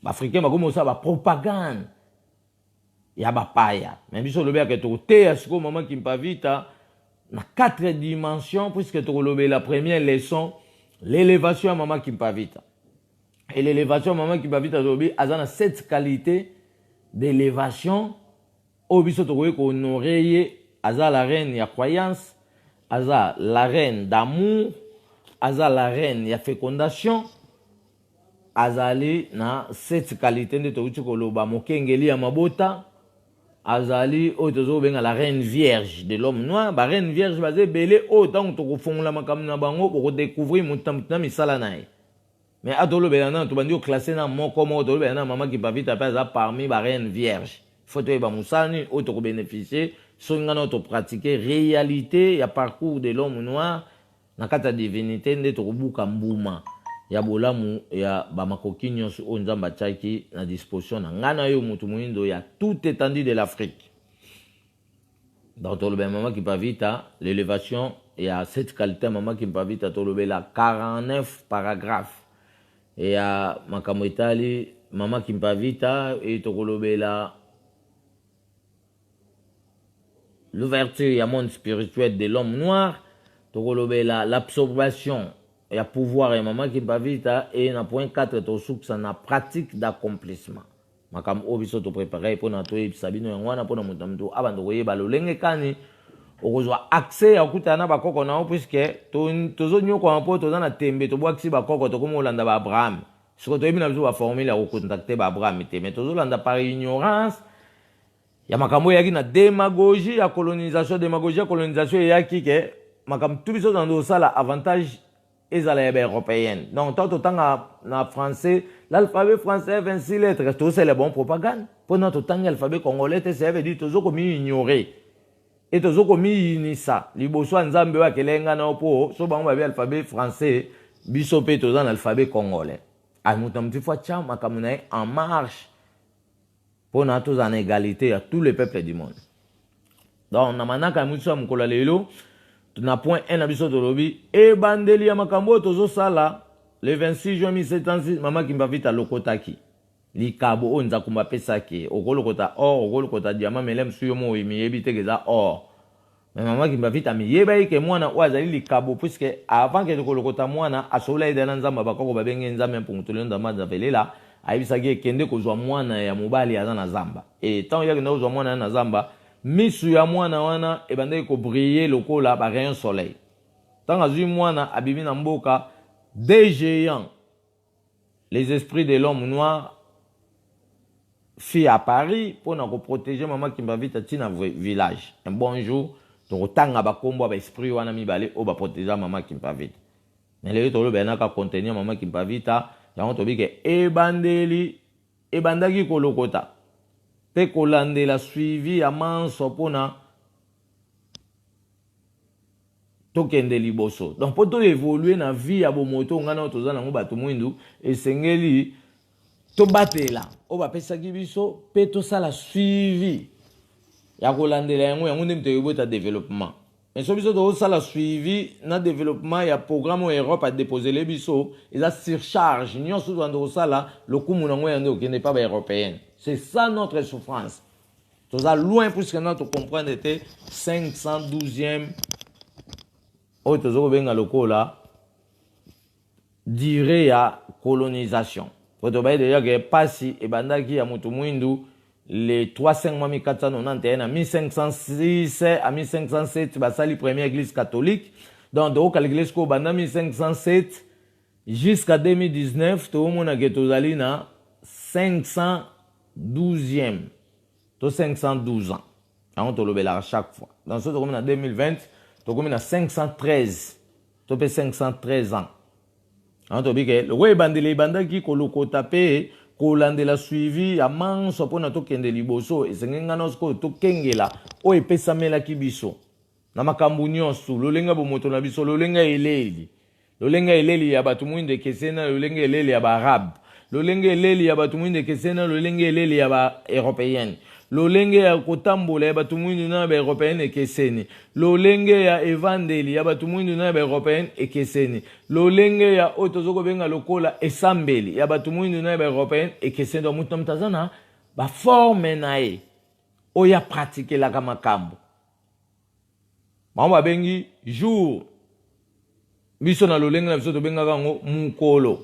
Ba africain ba komosa ba propagande ya ba paya. Mais biso lobe que to te asko maman kimpavita na 4 dimensions puisque to lobe la première leçon l'élévation à maman kimpavita. Et l'élévation, maman qui va vite à Zobi, a cette qualité d'élévation. Au biso tokoye ko honorer aza la reine ya croyance, aza la reine d'amour, aza la reine ya fécondation, azali na cette qualité de tokuti koloba mokengeli ya mabota, azali o tozo benga la reine vierge de l'homme noir, ba reine vierge bazé belé autant to ko fongola makamna na bango ko découvrir mutamutna misala nae. Mais atolo belana to bandi o classé na moko mo to belana maman qui pa vite pas parmi ba reine vierge. Faut to ba musani o to bénéficier so ngana to pratiquer réalité ya parcours de l'homme noir na kata divinité nde to buka mbuma ya bolamu ya ba makoki nyonso o nzamba tchaki na disposition na ngana yo mutu muindo ya tout étendue de l'Afrique. Dans to le maman qui pa vite l'élévation et à cette qualité maman qui pa vite to le la 49 paragraphes. Et à makambo itali mama kimpavita et tokolobela l'ouverture ya monde spirituel de l'homme noir tokolobela l'absorption ya pouvoir ya mama kimpavita et na point 4 to suksa na pratique d'accomplissement makambo obiso to préparer pour na to ebisabino yangwana pour na mutamto abando koyeba lolenge kani okozwa accès ya kutana bakoko na puisque tozo nyoko ampo toza na tembe to bwakisi bakoko to komo landa ba Abraham siko to ebina biso ba formule ya contacter ba Abraham te mais tozo landa par ignorance ya makambo yaki na démagogie ya colonisation yaki ke makambo tout biso dans sala avantage ezala ya européenne donc tant tanga na français l'alphabet français 26 lettres tout c'est le bon propagande pendant to tanga alphabet congolais ça veut dire tozo ko mi ignorer. Et tozo komi inisa liboso nzambe wa kelenga na opo so bango ba alphabet français biso pe toza na alphabet congolais a mutamti fois cha makamuna en marche pour na toza en égalité à tous les peuples du monde. Donc na manaka muso mkola lelo tuna point 1 na biso tolobi e bandeli ya makambo tozo sala le 26 juin 1706 mama kimbavita lokotaki likabo onza kumba pesaki okolokota or okolokota diamant melem suyo mo miyebi tegeza or mais maman qui m'a vite miyeba ike mwana wazali likabo puisque avant que okolokota mwana asola idana nzamba bakoko babenge nzamba mpungutule ndamba zavelela ayibisaki kende kozwa mwana ya mobali aza na zamba et tant yaki na kozwa mwana na zamba misu ya mwana wana ebandaki ko briller lokola ba rayon soleil tant azui mwana abibi na mboka des géants les esprits de l'homme noir fille à Paris pour nous protéger maman qui m'a vite à tina village un bon jour donc tanga ba kombo ba esprit wana mi balé o ba protéger maman qui m'a vite mais les tolo benaka contenir maman qui m'a vite ya on to bi ke e bandeli ebandaki kolokota pe kolandela suivi ya manso mpona tokende liboso. Donc po to évoluer na vie ya bomoto ngana toza nango bato mwindu esengeli to batela o bapesaki biso pe tosala suivi ya kolandela yango nde mto yebota développement. Mais so biso tozosala suivi na développement ya programme oyo Europe a déposé les biso eza surcharge nyonso tozanda kosala lokumu nango yande okende pa baeuropéenne. C'est ça notre souffrance. Toza loin puisque na to comprendre te 512e oyo tozokobenga lokola durée ya colonisation. Po tobaye déjà ke pasi ebandaki ya moto mwindu le 3-5-491 à 1506 à 1507 basali première église catholique. Donc de l'église ko banda 1507 jusqu'à 2019 to mona ke tozali na 512e to 512 ans. On to lobela à chaque fois. Dans ce domaine en 2020 to comme na 513 to pe 513 ans. On to bike le we bandele bandaki ko lokota pe kolandela suivi ya manso mpona tokende liboso esengenga nosko tokengela oyo epesamelaki biso na makambo nyonso lolenga bomoto na biso lolenga eleli ya bato mwinde ekesena lolenga eleli ya baarabe lolenga eleli ya bato mwinde ekesena lolenga eleli ya baeuropéenne lolenge ya kotambola ya bato mwindu na baeuropéenne ekeseni lolenge ya evandeli ya bato mwindu na baeuropéenne ekeseni lolenge ya oyo tozokobenga lokola esambeli ya bato mwindu na baeuropéenne ekeseni donc mutu na mutu aza na baforme na ye oyo apratikelaka makambo bango babengi jour biso na lolenge na biso tobengaka yango mukolo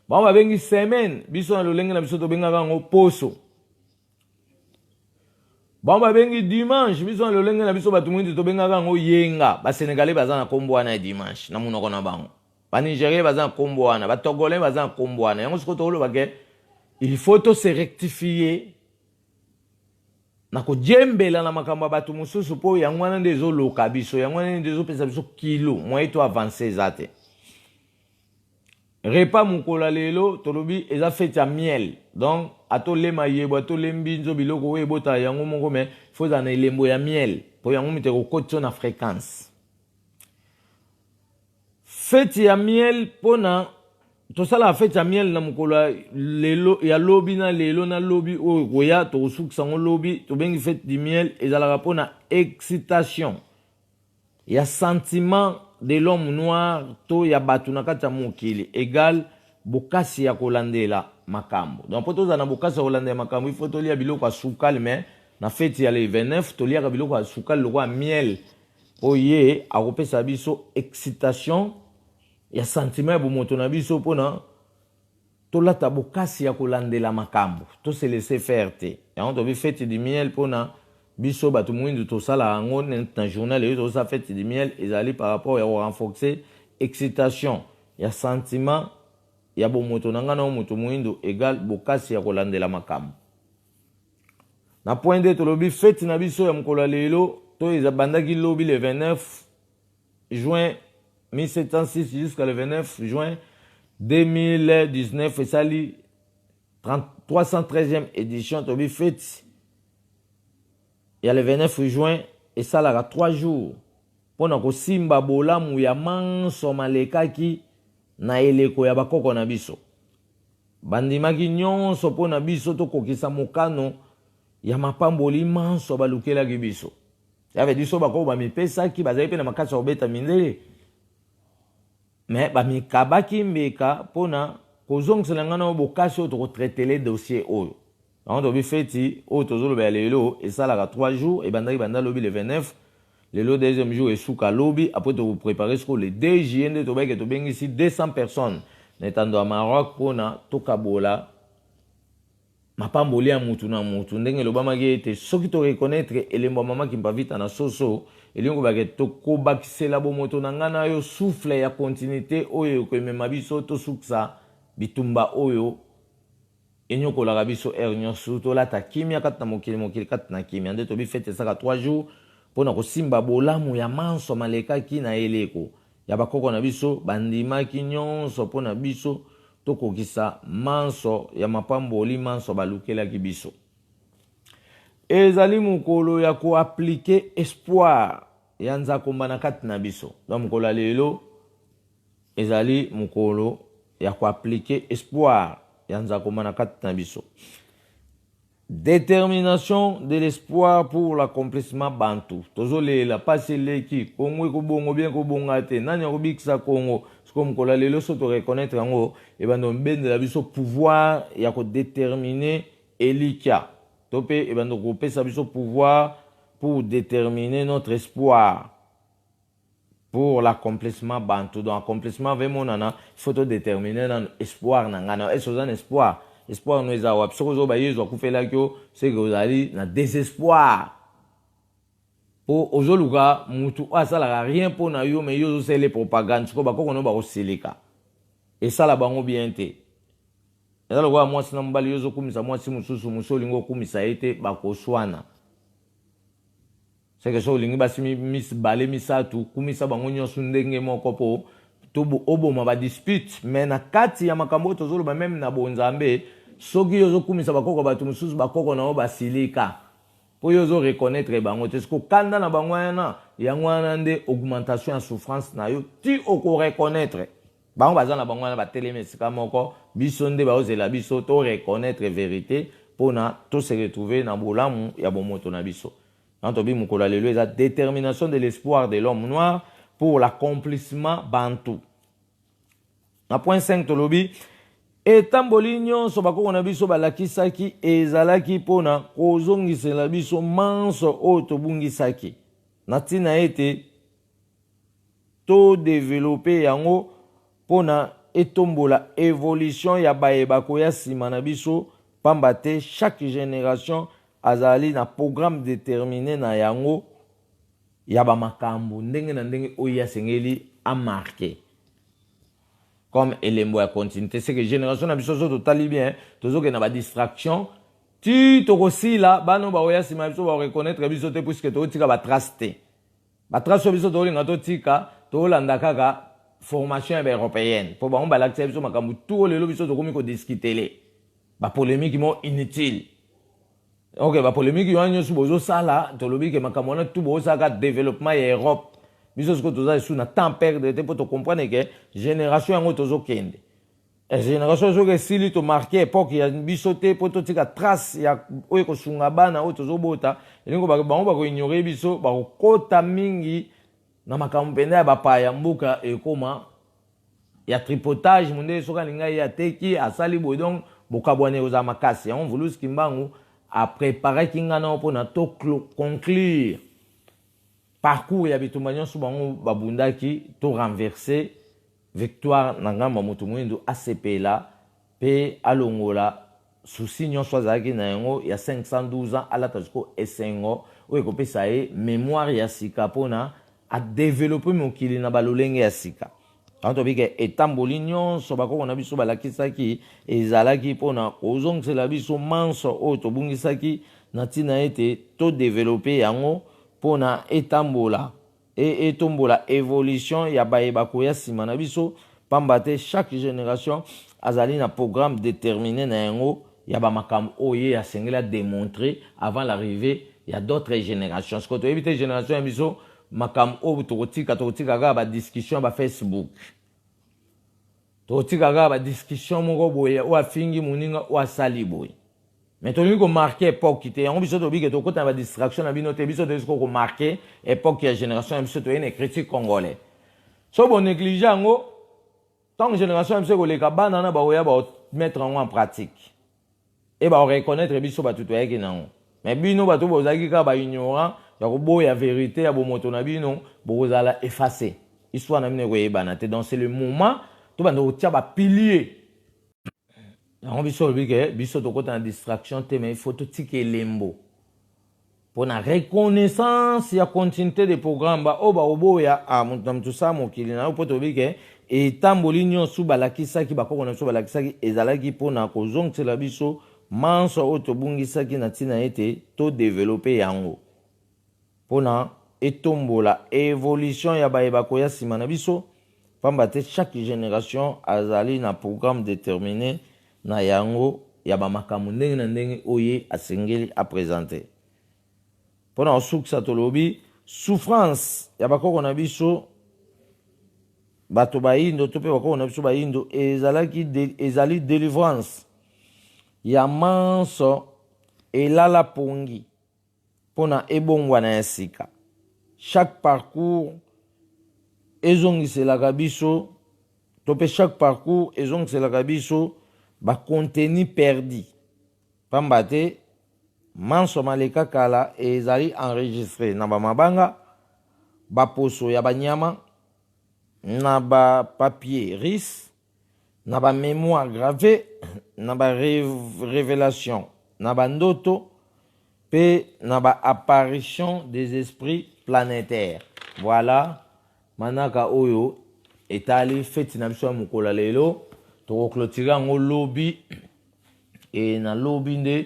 bango babengi semaine biso na lolenge na biso tobengaka yango poso Bamba bengi dimanche, biso na lolenge na biso bato mwindi tobengaka yango yenga. Ba Sénégalais baza na kombo wana dimanche, na munoko na bango. Ba Nigérien baza na kombo wana, ba Togolais baza na kombo wana. Yango siko tolo bage, il faut to se rectifier. Na ko djembela na makambo bato mususu po yango wana ndezo loka biso, yango wana ndezo pesa biso kilo, moye to avancer zate. Repas mukola lelo tolobi eza fête ya miel. Donc ato lema yebo ato lembinzo biloko we bota yango moko mais faut za na elembo ya miel po yango mite ko kotso na fréquence. Fête ya miel pona to sala fête ya miel na mukola lelo ya lobi na lelo na lobi o goya to suksa ngo lobi to bengi fête du miel ezala pona excitation. Ya sentiment de l'homme noir to ya batu na kati ya mokili égal bokasi ya kolandela makambo. Donc pour toza na bokasi ya kolandela makambo il faut to lia biloko ya sukali mais na fête ya le 29 to lia biloko ya sukali loko ya miel oye akopesa biso excitation ya sentiment ya bomoto na biso pona to lata bokasi ya kolandela makambo to se laisser faire te. Yango to bi fête du miel pona biso bato mwindu to sala yango na journal et to sa fête du miel ezali par rapport ya renforcer excitation ya sentiment ya bomoto nanga na moto mwindu égal bokasi ya kolandela makambo. Na point de to lobi fête na biso ya mkola lelo to ezabandaki lobi le 29 juin 1706 jusqu'à le 29 juin 2019 esali 313e édition to bi fête. Il y a le 29 juin et ça là 3 jours. Pona ko simba bolamu ya manso malekaki na eleko ya bakoko na biso. Bandimaki nyonso pona biso to kokisa mokano ya mapamboli manso balukela ki biso. Ya veut dire so bakoko ba mipesa ki bazali pe na makasa obeta mindele. Mais ba mikabaki mbeka pona kozongela ngana bokasi to ko traiter les dossiers oyo. On doit fêter au tozolo belelo et ça là 3 jours et banda lobi le 29 le deuxième jour et souka lobi après vous préparer ce que le 2 juillet de to que to bengi ici 200 personnes n'étando à Maroc pona tokabola mapamboli ya mutu na mutu ndenge lobama gete soki to reconnaître elembo mama ki mbavita na soso elingo ba ke to kobakisela bo moto na ngana yo souffle ya continuité oyo ko mema biso to suksa bitumba oyo enyoko la biso nyonso to lata kimia kata mokili kata na kimia nde to bi fête ça 3 jours pona ko simba bolamu ya manso maleka ki na eleko ya bakoko na biso bandima ki nyonso pona biso tokokisa manso ya mapamboli manso balukelaki biso. Ezali mukolo ya koaplike espoir ya nzakomba na kati na biso. Donc mukolo ya lelo ezali mukolo ya koaplike espoir ya nzakomba na kati na biso. Détermination de l'espoir pour l'accomplissement bantu. Tozolela pasi leki Kongo ekobongo bien kobonga te. Nani akobikisa Kongo? Siko mukolo lelo so to reconnaître yango e bando mbende la biso pouvoir ya ko déterminer elikia. Topé e bando ko pesa biso pouvoir pour déterminer notre espoir pour l'accomplissement bantu. Donc accomplissement vraiment nana, il faut to déterminer dans espoir nangana. Est-ce un espoir? Espoir nous a wap sozo ba yezo akufela kyo c'est que vous allez na désespoir pour ozoluka mutu asala rien pour na yo mais yo c'est les propagandes ko ba ko no ba osilika et ça la bango bien te et là quoi moi sina mbali yo kumisa moi si mususu musolingo kumisa ete ba ko swana c'est que so lingi ba si mis balé misatu kumisa bango nyosu ndenge moko po tobo oboma ba dispute mais na kati ya makambo tozolo ba même na bonzambe soki yozo kumisa bakoko batu mususu bakoko na ba silika po yozo reconnaître bango te sko kanda na bango yana yango wana nde augmentation ya souffrance na yo ti oko reconnaître bango baza na bango yana ba telemesika moko biso nde ba ozela biso to reconnaître vérité pona to se retrouver na bolamu ya bomoto na biso. Antobi mukolo lelo eza détermination de l'espoir de l'homme noir pour l'accomplissement bantu. Na point 5 tolobi etamboli nyonso bakoko na biso balakisaki ezalaki pona kozongisela biso manso oyo tobungisaki na ntina ete to développer yango pona etombola évolution ya bayebako ya nsima na biso pamba te chaque génération azali na programme déterminé na yango ya bamakambo ndenge na ndenge oyo asengeli amarke comme élément à continuité. C'est que génération na biso totali bien tozo ke na ba distraction ti tokosi la bano ba oya sima biso ba reconnaître biso te puisque to tika ba trace te ba trace biso to linga to tika to landa kaka formation européenne pour ba on ba l'accepter biso makambu tout lelo biso to komi ko discuter ba polémique mo inutile. OK, ba polémique yo anyo su bozo sala to lobi ke makambu na tout bozo saka développement ya Europe. Biso ce que tu as sous na temps perdre pour te comprendre que génération yango tozo kende. Et génération zo ke sili to marqué époque ya biso te pour to tika trace ya oyo ko sunga bana oyo tozo bota elingo ba bango ba ko ignorer biso ba ko kota mingi na makambo pende ya bapaya mbuka ekoma ya tripotage munde soka linga ya teki asali boy donc bokabwane oza makasi on voulu skimbangu a préparer kingana pour na to conclure parcours ya bitumbanyo subango babundaki to renverser victoire nangamba mutu mwendo ACP-la pe alongola souci nyonso azalaki na yango ya 512 ans alata jusqu'au esengo oyo kopesa ye mémoire ya sika pona a développer mokili na balolenge ya sika. Tanto bike etamboli nyonso bakoko na biso balakisaki ezalaki pona kozongisela biso manso oyo tobungisaki na ntina ete to développer yango pona etambola etombola évolution ya bayebako ya nsima na biso pamba te chaque génération azali na programme déterminé na yango ya bamakambo oyo asengeli démontrer avant l'arrivée ya d'autres générations. Ce que tu évite génération ya biso makambo oyo tokotika kaka ba discussion ba Facebook tokotika kaka ba discussion moko boye o afingi muninga o asali boye. Mais tu as marqué époque qui on biso to bi que to kota ba distraction na bino te biso to ko marqué époque ya génération biso to une critique congolais. So bon négliger ngo tant génération biso ko leka bana na ba oya ba mettre en pratique. Et ba reconnaître biso ba tout yaki nango. Mais bino ba to bozaki ka ba ignorant ya ko boya vérité ya bo moto na bino bozala effacer. Histoire na mine ko yebana te donc c'est le moment to ba ndo tia ba pilier. On biso bike biso to kota na distraction te mais il faut tout tike lembo pour la reconnaissance ya continuité de programme ba oba oboya a mutu sa mokili na po to bike et tamboli nyonso balakisaki bakoko na biso balakisaki ezalaki pona kozongela biso manso oyo tobungisaki na ntina ete to développer yango pona etombola évolution ya bayebako ya nsima na biso Pambate chaque génération azali na programme déterminé na yango ya ba makambo ndenge na ndenge oye asengeli a présenter. Pona osukisa tolobi souffrance ya bakoko na biso bato bayindo to pe bakoko na biso bayindo ezali délivrance ya manso elala pongi pona ebongwana ya sika. Chaque parcours ezongiselaka biso to pe chaque parcours ezongiselaka biso ba contenu perdu. Pamba te manso maleka kala ezali enregistré na ba mabanga ba poso ya banyama na ba papier RIS na ba mémoire gravé na ba révélation na ba ndoto pe na ba apparition des esprits planétaires. Voilà manaka oyo etali feti na biso ya mokolo lelo to clôturer ngo lobby et na lobby nde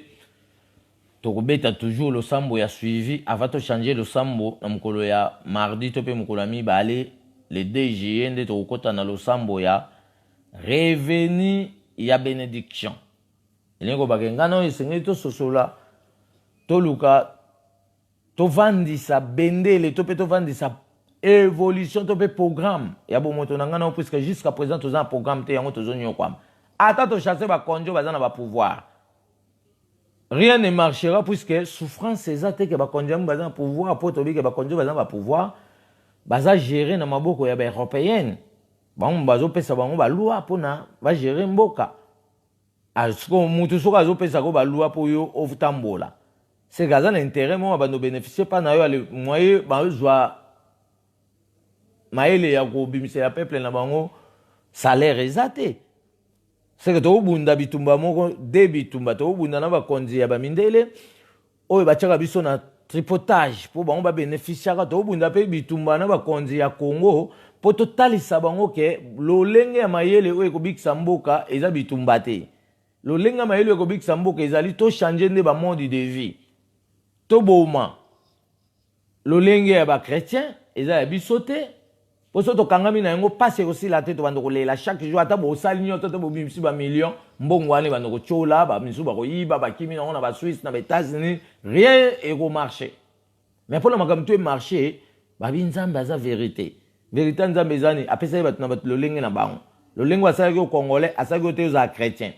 to kobeta toujours le sambo ya suivi avant de changer le sambo na mokolo ya mardi to pe mokolo ya mibale le 2 juillet nde to kokota na lo sambo ya revenu ya bénédiction. Elengo bakengana esengeli to sosola to luka to vandisa bendele to pe to vandisa évolution to pe programme ya bomoto na ngana puisque jusqu'à présent tous un programme te yango tozo nyokwam ata to chasser ba konjo bazana ba pouvoir. Rien ne marchera puisque souffrance exacte que ba konjo bazana pouvoir pour to bi que ba konjo bazana ba pouvoir baza gérer na maboko ya ba européenne bango bazo pesa bango ba loi pona ba gérer mboka asko mutu soka zo pesa ko ba loi pour yo ofutambola c'est gaza l'intérêt mo ba no bénéficier pas na yo ale moyen ba zwa maele ya ko bimise ya peuple na bango salaire exacte. C'est que to bunda bitumba moko de bitumba to bunda na ba konzi ya ba mindele oyo ba tshaka biso na tripotage pour bango ba bénéficiaire to bunda pe bitumba na ba konzi ya Congo po to talisa bango ke lolenge ya mayele oyo ko bikisa mboka eza bitumba te. Lolenge ya mayele oyo ko bikisa mboka ezali to changer nde ba mode de vie. To boma lolenge ya ba chrétien eza ya biso te. Poso to kangami na yango passe aussi la tête bando kolela chaque jour ata bo sali nyoto to bo bimisi ba million mbongo wane bando ko chola ba misu ba ko yiba ba kimi na ba Suisse na ba États-Unis rien et ko marché. Mais pour le makam tu marché ba binzamba za vérité nzambe zani apesa ba na ba lolenge na bango lolengo asali ko congolais asali ko te za chrétien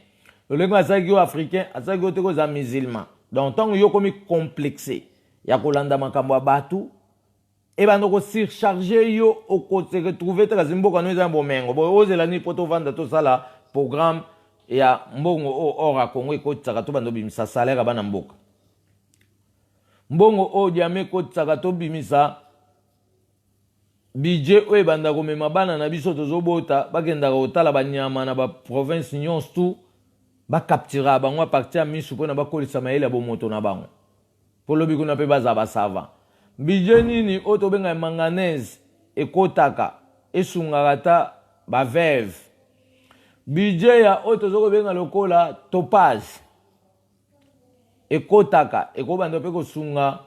lolengo asali ko africain asali ko te ko za musulman. Donc tant yo komi complexé ya kolanda makambo ya batu et ben donc surcharger yo au côté retrouver ta zimboka no za bomengo bo ozela ni poto vanda to sala programme ya mbongo ora Congo ko tsaka to bando bimisa salaire bana mboka mbongo o diame ko tsaka to bimisa budget o banda ko mema bana na biso to zobota bakenda ko tala banyama na ba province nyonso tout ba capturer bango partir misu pona ba kolisa maele bo moto na bango polobi kuna pe baza ba sava bijeni ni oto benga manganèse ekotaka esungaka ta ba veuve bije ya oto zoko benga lokola topaz ekotaka ekobanda pe kosunga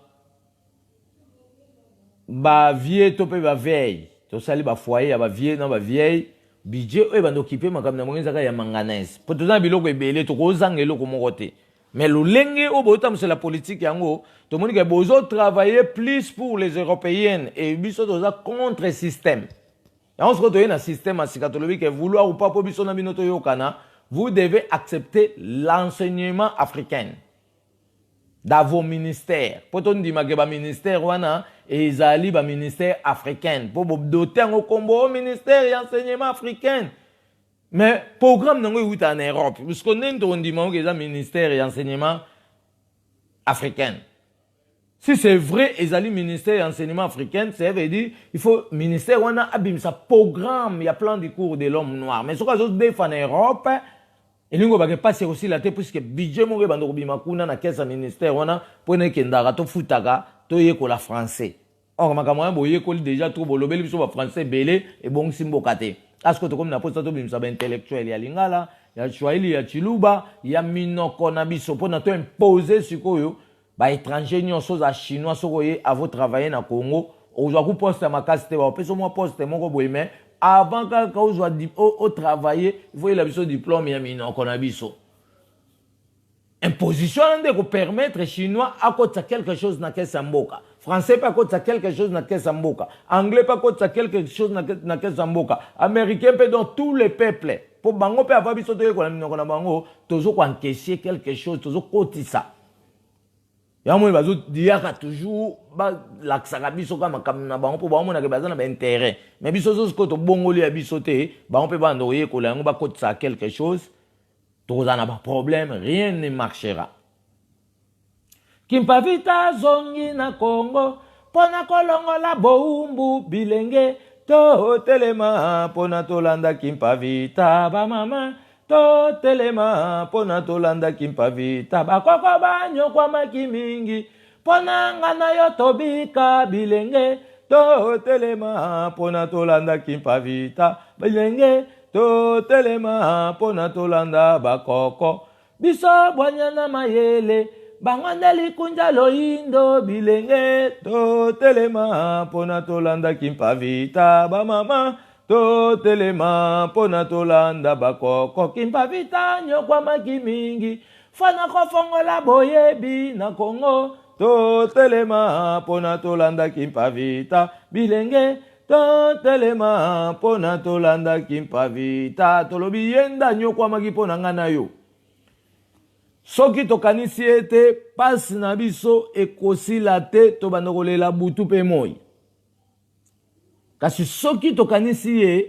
ba vie to pe ba vieille to sali ba foyer ya ba vie na ba vieille bije o ebanda okipe makambo na mongenza ka ya manganèse po toza biloko ebele to kozanga eloko moko te. Mais le lenge au botam c'est la politique yango tout le monde que bozo travailler plus pour les européennes et biso toza contre système. Et on se retrouve dans un système asikatolobi que vouloir ou pas pour biso na binoto yokana, vous devez accepter l'enseignement africain dans vos ministères. Pour ton di mageba ministère wana et ezali ba ministère africain pour doter ngo kombo ministère et enseignement africain. Mais programme nango est en Europe. Parce qu'on est dans le ministère et enseignement africain. Si c'est vrai, ils ont ministère et enseignement africain, ça veut dire il faut ministère on a abîme sa programme, il y a plein de cours de l'homme noir. Mais ce qu'on a fait en Europe, et nous va passer aussi la tête puisque budget mo bando bima kuna na caisse ministère on a pour ne kendara to futaka to yekola français. Or makamwa bo yekoli déjà trop bolobeli biso ba français belé et bon simbokate. Asko to comme na posta to bimsa ba intellectuel ya lingala ya Swahili ya Chiluba ya minoko na biso pona to imposer sikoyo ba étranger nyonso za chinois sokoye avo travailler na Congo ozwa ku poste makasi te ba peso mo poste moko boyeme avant qu'on travailler, il faut y avoir diplôme qu'on a biso. Imposition de permettre aux Chinois à côté quelque chose dans Kessamboka. Français pas côté quelque chose dans Kessamboka. Anglais pas côté quelque chose dans Kessamboka. Américain peut dans tous les peuples. Pour bango peut avoir biso de qu'on a bango toujours encaisser quelque chose, toujours côté ça. Ya moi bazo diaka toujours ba laksaka biso comme na bango pour bango na ke bazana ba intérêt. Mais biso zo ko to bongoli ya biso te, bango peut ba ndoye ko la ngo ba côté ça quelque chose. Tous en a problème, rien ne marchera. Kimpavita zongi na Congo, pona kolongo la boumbu bilenge, to telema pona tolanda kimpavita ba mama, to telema pona tolanda kimpavita ba koko banyo kwa maki mingi, pona ngana yo tobika bilenge, to telema pona tolanda kimpavita bilenge. To telema pona tolanda bakoko biso bwanyana mayele bangandeli kunja loindo bilenge to telema pona tolanda kimpavita ba mama to telema pona tolanda bakoko kimpavita nyokwa maki mingi fana kofongola boyebi na Kongo to telema pona tolanda kimpavita bilenge to telema pona tolanda kimpavita tolobi yenda nyokwa maki pona ngana yo soki tokanisi ete pasi na biso ekosila te to bandokolela butu pe moi kasi soki tokanisi ye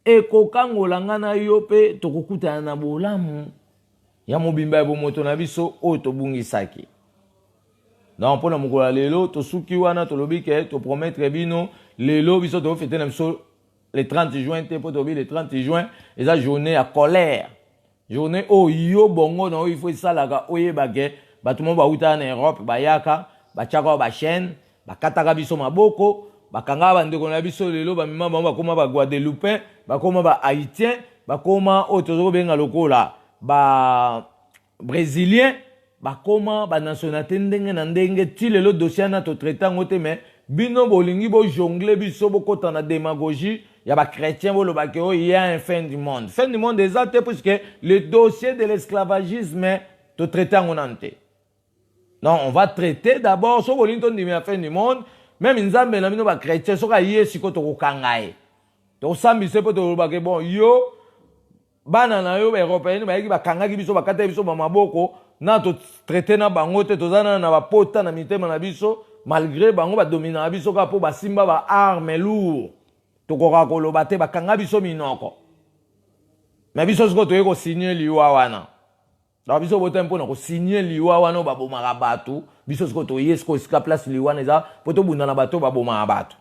ekokangola ngana yo pe tokokutana na bolamu ya mobimba ya bomoto na biso oyo tobungisaki. Donc pour nous lelo to suki wana to lobi ke to promettre bino lelo biso to fêter na biso le 30 juin te pour tobi le 30 juin et ça journée à colère. Journée o yo bongo na il faut ça la oyeba ke batumo ba uta na Europe ba yaka ba chaka ba chaîne ba kataka biso maboko ba kanga ba ndeko na biso lelo ba mima ba koma ba Guadeloupe ba koma ba Haïtien ba koma o to benga lokola ba Brésilien bakoma ba nationalité ndenge na ndenge ti lelo dossier na to traiter ngote mais bino bolingi bo jongler biso bokota na démagogie ya ba chrétien bo loba ke il y a un fin du monde exact puisque le dossier de l'esclavagisme to traiter ngonante. Non, on va traiter d'abord so bolingi to ndimi ya fin du monde même nzambe na bino ba chrétien so ka yesi ko to kokangae to sambise po to loba ke bon yo bana na yo ba européen ba yiki ba kangaki biso ba kata biso ba maboko na to traité na bango te tozana na ba pota na mitema na biso malgré bango ba domina na biso ka po ba simba ba arme lourd to koka koloba te ba kanga biso minoko mais biso siko to yeko signer liwa wana na biso botem po na ko signer liwa wana ba bomaka batu biso siko to yesko sika place liwa neza po to bunda na bato ba bomaka batu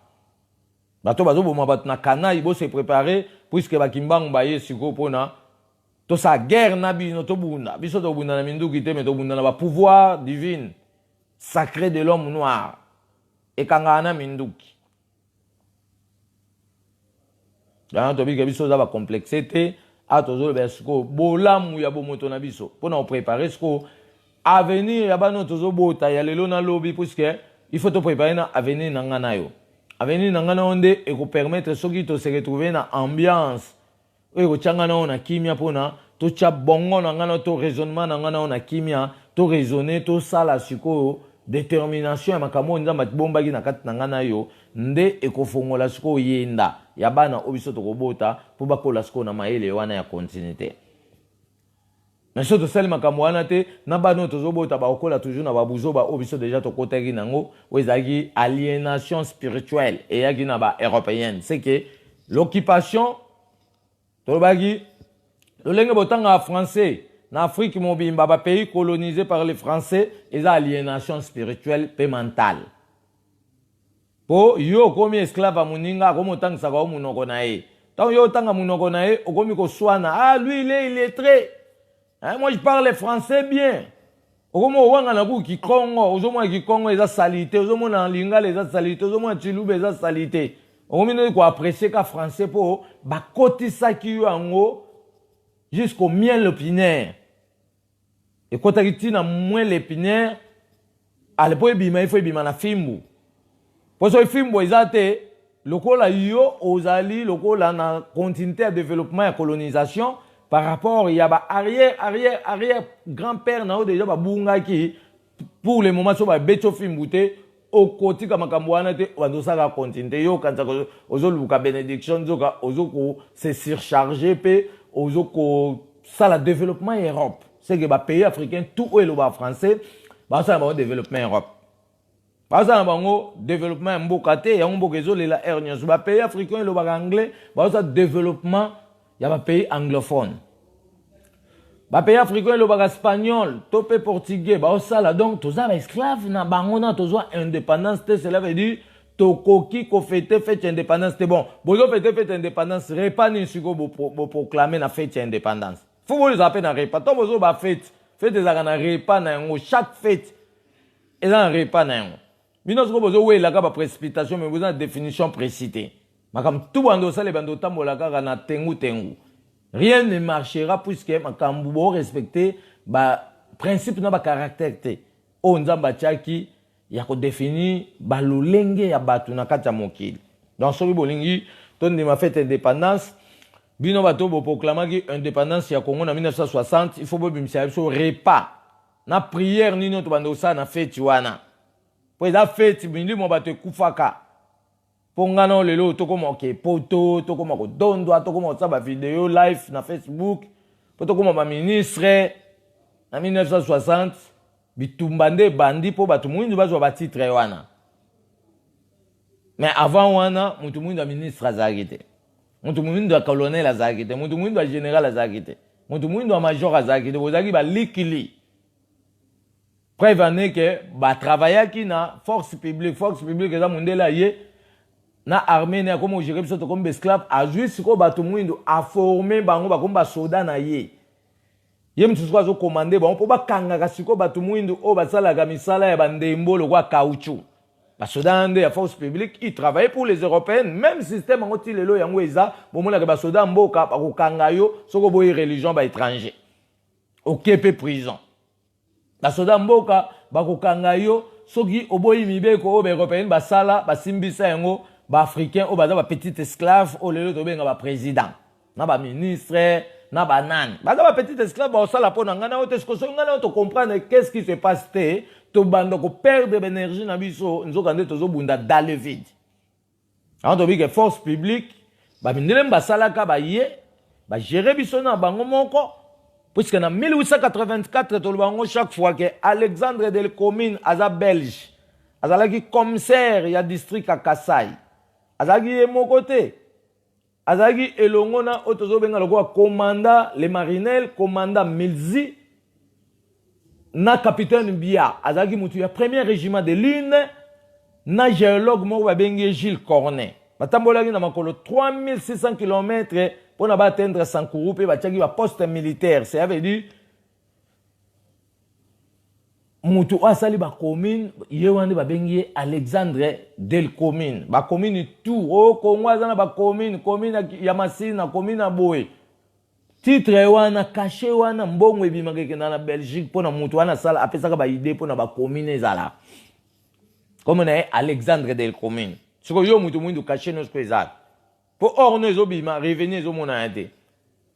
bato bazo bomaka batu na kana ibo se préparer puisque ba kimbangu ba yesiko pona to sa guerre na bino to bunda biso to bunda na minduki te mais to bunda na ba pouvoir divin sacré de l'homme noir et kanga na minduki dan to bi ke biso za ba complexité a to zo be sko bolamu ya bomoto na biso pona préparer sko avenir ya bano to zo bota ya lelo na lobby puisque il faut to préparer na avenir na ngana yo avenir na ngana onde et ko permettre soki to se retrouver na ambiance eko changana ona kimia pona to cha bongo na ngana to raisonnement na ngana ona kimia to raisonner to sala siko détermination ya makamo nzamba bomba ki na kati na ngana yo nde ekofongola siko yenda ya bana obiso to kobota po bakola siko na maele wana ya continuité mais surtout sel makamo wana te na bana to zobota ba okola toujours na babuzo ba obiso déjà to kotaki nango wezaki aliénation spirituelle et yaki na ba européenne c'est que l'occupation tolobaki lolenge botanga français na Afrique mobimba ba pays colonisés par les français et aliénation spirituelle et mentale po yo komi esclave muninga komo tangisa ka munoko na ye tant yo tanga munoko na ye okomi ko swana ah lui il est illettré hein, moi je parle français bien okomo wanga na ku ki Congo ozomo ki Congo eza salité ozomo na lingala eza salité ozomo na Chilube eza salité okomine ko apprécier ka français po ba kotisa ki yo ango jusqu'au miel épinaire et quand tu na miel épinaire à l'époque bima il faut bima na fimbu pour so fimbu ezate lokola yo ozali lokola na continuité de développement et colonisation par rapport il y a ba arrière grand-père na o déjà ba bungaki pour le moment so ba beto fimbute au côté comme makamwana te wandosa ka continuité yo kanza ozoluka bénédiction zoka ozoko se surcharger pe ozoko ça le développement Europe c'est que ba pays africain tout ou le ba français ba ça ba développement Europe. Par exemple, le développement mboka te ya mboka ezolela hernia so ba pays africain le ba anglais ba ça développement ya ba pays anglophone. Ba pays africain le ba espagnol, topé portugais ba ça là donc tous ba esclaves na bango na tozo indépendance te cela veut dire tokoki ko fête indépendance te bon. Bozo fête indépendance repas ni siko bo proclamer na fête indépendance. Faut vous les appeler na repas. To bozo ba fête des na repas na ngo chaque fête et dans repas na ngo. Bino siko bozo we la ka ba précipitation mais besoin de définition précitée. Makam tout bando ça les bando tambola ka na tengu. Rien ne marchera puisque makambu bo respecter ba principe na ba caractère te. O nzamba tchaki ya ko définir ba lolenge ya batu na kati ya mokili. Dans ce bolingi ton de ma fête indépendance bino bato bo proclamaki indépendance ya Congo en 1960 il faut bo bimisa so repas na prière nino to bando ça na fête wana. Po eza fête bindi mo bato kufaka. Pongano lelo tokoma ok poto tokoma ko dondwa tokoma sa ba vidéo live na Facebook po tokoma ba ministre en 1960 bitumbande bandi po batu mwindu bazwa ba titre wana. Mais avant wana mutu mwindu a ministre azagite. Mutu mwindu a colonel azagite, mutu mwindu a général azagite. Mutu mwindu a major azagite, bozaki ba likili. Preuve que ba travailler na force publique eza mundela ye na armée na comme gérer biso to comme esclave a juste ko batu mwindu a former bango ba comme ba soldat na ye. Ye mtu zo commander ba po ba kanga kasiko batu mwindu o basala ka misala ya bandembo lo kwa caoutchouc. Ba soldat ya force publique ils travaillent pour les européennes même système ngoti lelo yango eza bomona ke ba soldat mboka ba ko kanga yo soko boye religion ba étranger. Okepe prison. Ba soldat mboka ba ko kanga yo soki oboyi mibeko o ba européenne ba sala ba simbisa yango ba africain o ba za ba petit esclave o lelo to benga ba président na ba ministre na ba nani ba za ba petit esclave ba sala pona ngana o te skoso ngana o to comprendre qu'est-ce qui se passe te to bando ko perdre l'énergie na biso nzoka nde tozo bunda dans le vide. Alors to bi que force publique ba mindele ba sala ka ba ye ba gérer biso na bango moko puisque en 1884 to bango chaque fois que Alexandre Delcomine aza belge azalaki commissaire ya district à Kassai azalaki mon côté azalaki elongona otozo benga loko commandant les marinels commandant Milzi na capitaine Bia azalaki mutu ya premier régiment de ligne na géologue mo babengi Gilles Cornet batambolaki na makolo 3600 km pour na atteindre Sankourou pe batiaki ba poste militaire ça veut dire mutu asali ba commune yewande ba bengi Alexandre Delcomine ba commune tout o Congo azana ba commune ya Masina commune ya Boye titre wana caché wana mbongo ebimaka na Belgique pona mutu wana sala apesaka ba idée pona ba commune ezala comme na Alexandre Delcomine siko yo mutu mwindu caché no sko ezala pour orne ezobima revenir ezomona ate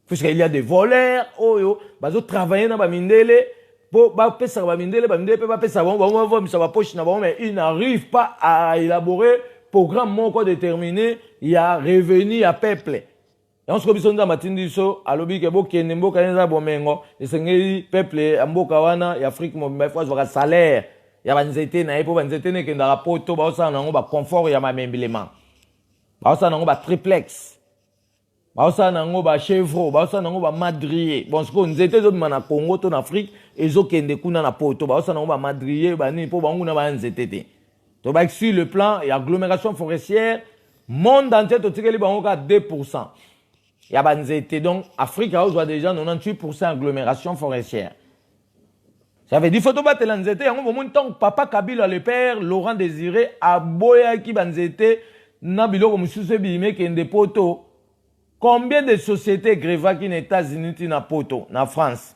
puisqu'il y a des voleurs oyo bazo travailler na ba mindele pour pesa ba mindele pe ba pesa ba vomisa ba poche na ba mais il n'arrive pas à élaborer programme moko déterminé il y a revenu à peuple et on se kobiso nda matindi so alobi ke bokende mboka nza bomengo esengeli peuple mboka wana ya Afrique mo ba fois ba salaire ya banzete na epo banzete ne kenda rapoto ba osana nango ba confort ya mamembilema ba osana nango ba triplex ba osana nango ba chevreau ba osana nango ba madrier bon ce qu'on nzete zo na Congo to na Afrique ezokende kuna na poto ba osana nango ba madrier ba ni po bangu na ba nzete te to ba sur le plan et agglomération forestière monde entier to tikeli bango ka 2%. Il y a banzete donc Afrique a déjà 98% agglomération forestière. Ça veut dire faut to battre l'anzete yango bomoni tant papa Kabila le père Laurent Désiré a boya ki banzete na biloko mususu bime kende poto. Combien de sociétés grevaki na États-Unis na poto na France?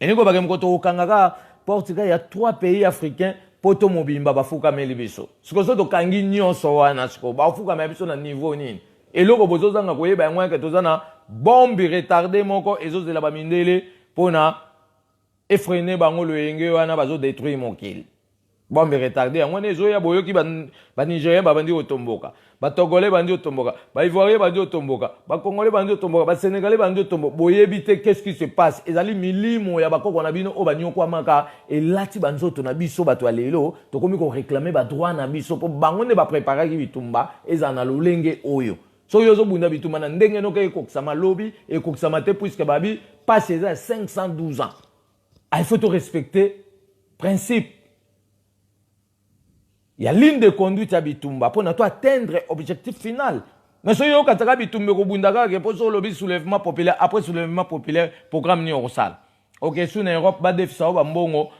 Et niko bagem koto okangaka Portugal il y a 3 pays africains poto mobimba bafuka meli biso siko so to kangi nyonso wana siko bafuka meli biso na niveau nini eloko bozozanga koyeba yango ke tozana bombe retardé moko ezozela ba mindele pona effrener bango loyenge wana bazo détruire mokili bombe retardé yango nezoya boyoki ba Nigérien babandi otomboka ba Togolais bandi otomboka ba Ivoiriens bandi otomboka ba Congolais bandi otomboka ba Sénégalais bandi otomboka boyebi te qu'est-ce qui se passe ezali milimo ya bakoko na bino o banyoko amaka elati banzoto na biso bato ya lelo tokomi ko réclamer ba droit na biso po bango ne ba préparer ki bitumba ezana lolenge oyo so yozo bunda bitumba na ndenge noke ekokisama lobi ekokisama te puisque babi passe eza 512 ans il faut te respecter principe. Il y a ligne de conduite à Bitumba pour atteindre l'objectif final. Mais si vous avez Bitumba, vous avez un soulèvement populaire, après soulèvement populaire, programme ni Orosal. Ok, sous l'Europe, il y a des défis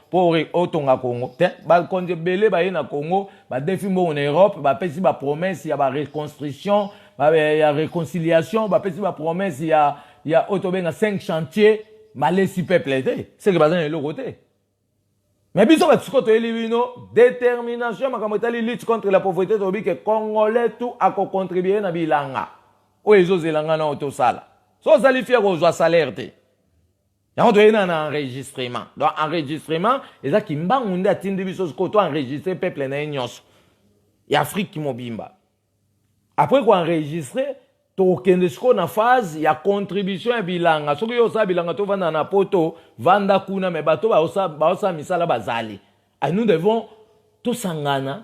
pour Otonga Congo. Il y a des défis na Congo, il y a des défis en Europe, il y a des promesses, il y a des reconstruction, il y a des réconciliation, il y a des promesses, il y a 5 chantiers, mais les 6 peuples, c'est que vous avez le côté. Mais biso batsuko to elibino détermination makamotali lutte contre la pauvreté to bi que congolais tout a contribuer na bilanga o ezozelanga na otosala so sali fier ko zwa salaire te yango to ena na enregistrement donc enregistrement eza kimbangu nde atindi biso ko to enregistrer peuple na nyonso ya Afrique mobimba après ko enregistrer to kende sko na phase ya contribution ya bilanga soki yo sa bilanga to vanda na poto vanda kuna me bato ba osa misala bazali et nous devons tout sangana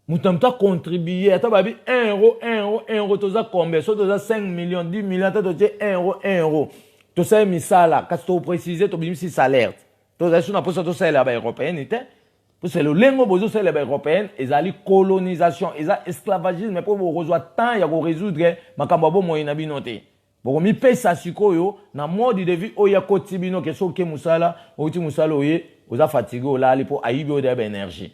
mutamta contribuer ata babi 1 euro to za combien so to za 5 millions 10 millions to 1 euro to sa misala kasi to préciser to bimisi salaire to za suna posa to sa la ba européenne ite pour c'est le lengo bozo c'est les européennes et ali colonisation et ça esclavagisme pour rejoindre temps ya ko résoudre makambo bo moyena binote boko mi pesa sikoyo na mode de vie oya kotibino ke soke musala oti musala oye oza fatigué ola ali po ayibi o de énergie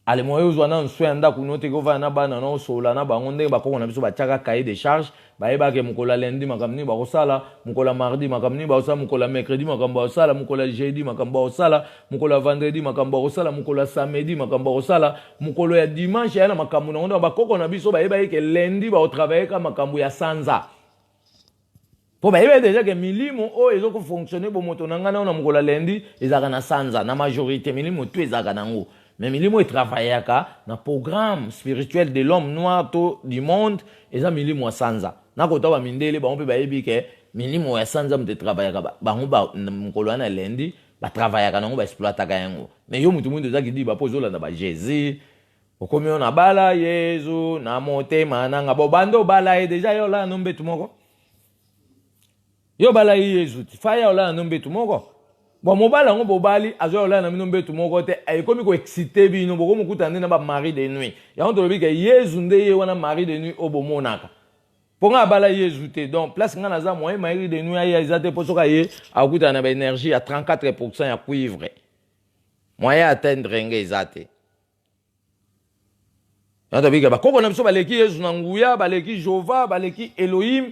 ale moyo uzwana nswenda kunote ko vana bana no sola na bango ndenge bakoko na biso batiaka cahier de charge bayeba ke mukola lundi makamni ba kosala mukola mardi makamni ba kosala mukola mercredi makambo ba kosala mukola jeudi makambo ba kosala mukola vendredi makambo ba kosala mukola samedi makambo ba kosala mukola ya dimanche yana makambo na ndo bakoko na biso bayeba ke lundi ba travailler ka makambo ya sanza po bayeba déjà que milimo o ezoko fonctionner bo moto nanga na mukola lundi ezaka na sanza na majorité milimo tout ezaka nango. Mais milimo travaille na programme spirituel de l'homme noir tout du monde et ça milimo sanza na kota ba mindele ba on peut ba yebi ke milimo ya sanza mte travaille ka ba ba mukolo na lendi ba travaille ka nango ba exploiter ka yango mais yo mutu mundu zaki di ba pozola na ba Jésus okomi na bala Yesu na motema nanga bo bando bala e déjà yo la nombe tumoko yo bala Yesu ti fa yo la nombe tumoko. Bon, mobala ngo bobali azo la na minombe tu moko te ay komi ko excité bino boko mukuta ndena ba mari de nuit ya on to bi ke Yesu nde ye wana mari de nuit obomonaka ponga bala Yesu te donc place nga na za moyen mari de nuit ya izate posoka ye akuta na ba énergie à 34% ya cuivre moyen atteindre nga izate ya to bi ke ba koko na biso baleki Yesu na nguya baleki Jova baleki Elohim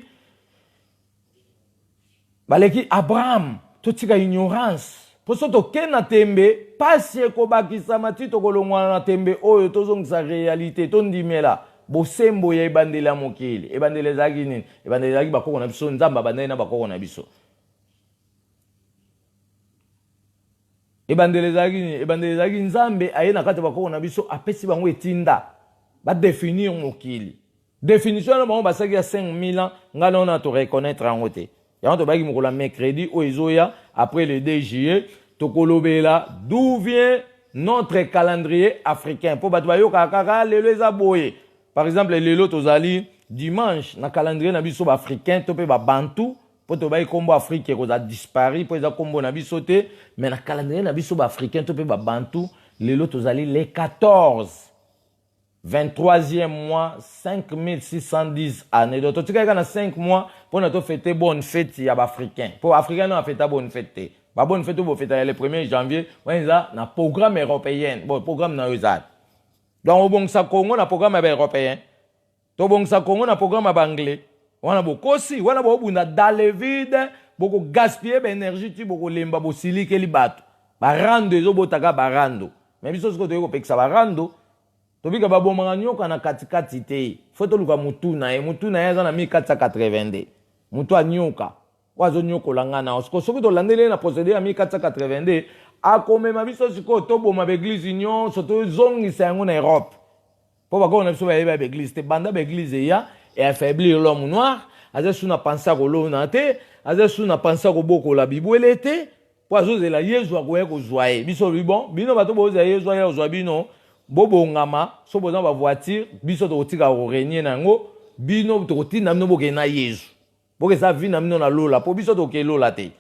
baleki Abraham totika ignorance poso to kena tembe pasi ekobakisa matito kolongwana na tembe oyo tozongisa réalité tondimela bosembo ya ebandela mokili ebandela zaki nini ebandela zaki bakoko na biso nzamba bandai na bakoko na biso ebandela zaki nzambe aye na kati bakoko na biso apesi bango etinda ba définir mokili définition na bango basaki ya 5000 ans ngana on a to reconnaître en côté. Et on te la mercredi au Ezoya après le 2 juillet tokolobela d'où vient notre calendrier africain pour batwayo kakaka lelo ezaboye par exemple lelo tozali dimanche na calendrier na biso africain to pe ba bantu pour to ba kombo afrique ko za disparu pour za kombo na biso te mais na calendrier na biso africain to pe ba bantu lelo tozali les 14 23e mois, 5610 années. Donc, tu as 5 mois pour nous fêter bonne fête à l'Africain. Pour l'Africain, nous avons fait bonne fête. La bonne fête, vous fêtez le 1er janvier. On a un programme européen. Bon, programme dans les autres. Donc, au bon Congo, on a un programme européen. Au bon Congo, on a un programme anglais. On a beaucoup aussi. On a beaucoup dans le vide. Beaucoup gaspiller l'énergie, beaucoup lemba, beaucoup silique, les bateaux. Barando, les obotaka barando. mais biso siko toyeko pekisa barando tobika babomanga nyoka na katikati te fo toluka mutu na ye aza na 1482 mutu anyoka wazo nyokola nga na siko soki tolandeli na procédé ya 1482 akomema biso sikoyo toboma baeglise nyonso tozongisa yango na Europe mpo bakona biso bayeba baeglise te banda baeglise eya eaffaiblir l'homme noir aza su na pensa kolona te aza su na pensa kobokola bibwele te mpo azozela yezu akoya kozwa ye biso bon bino bato bozela yezu aya kozwa bino bobongama so boza bavoiture biso tokotika korenie na yango bino tokotinda bino bokende na yezu bokesa vi na bino na lola mpo biso toke lola te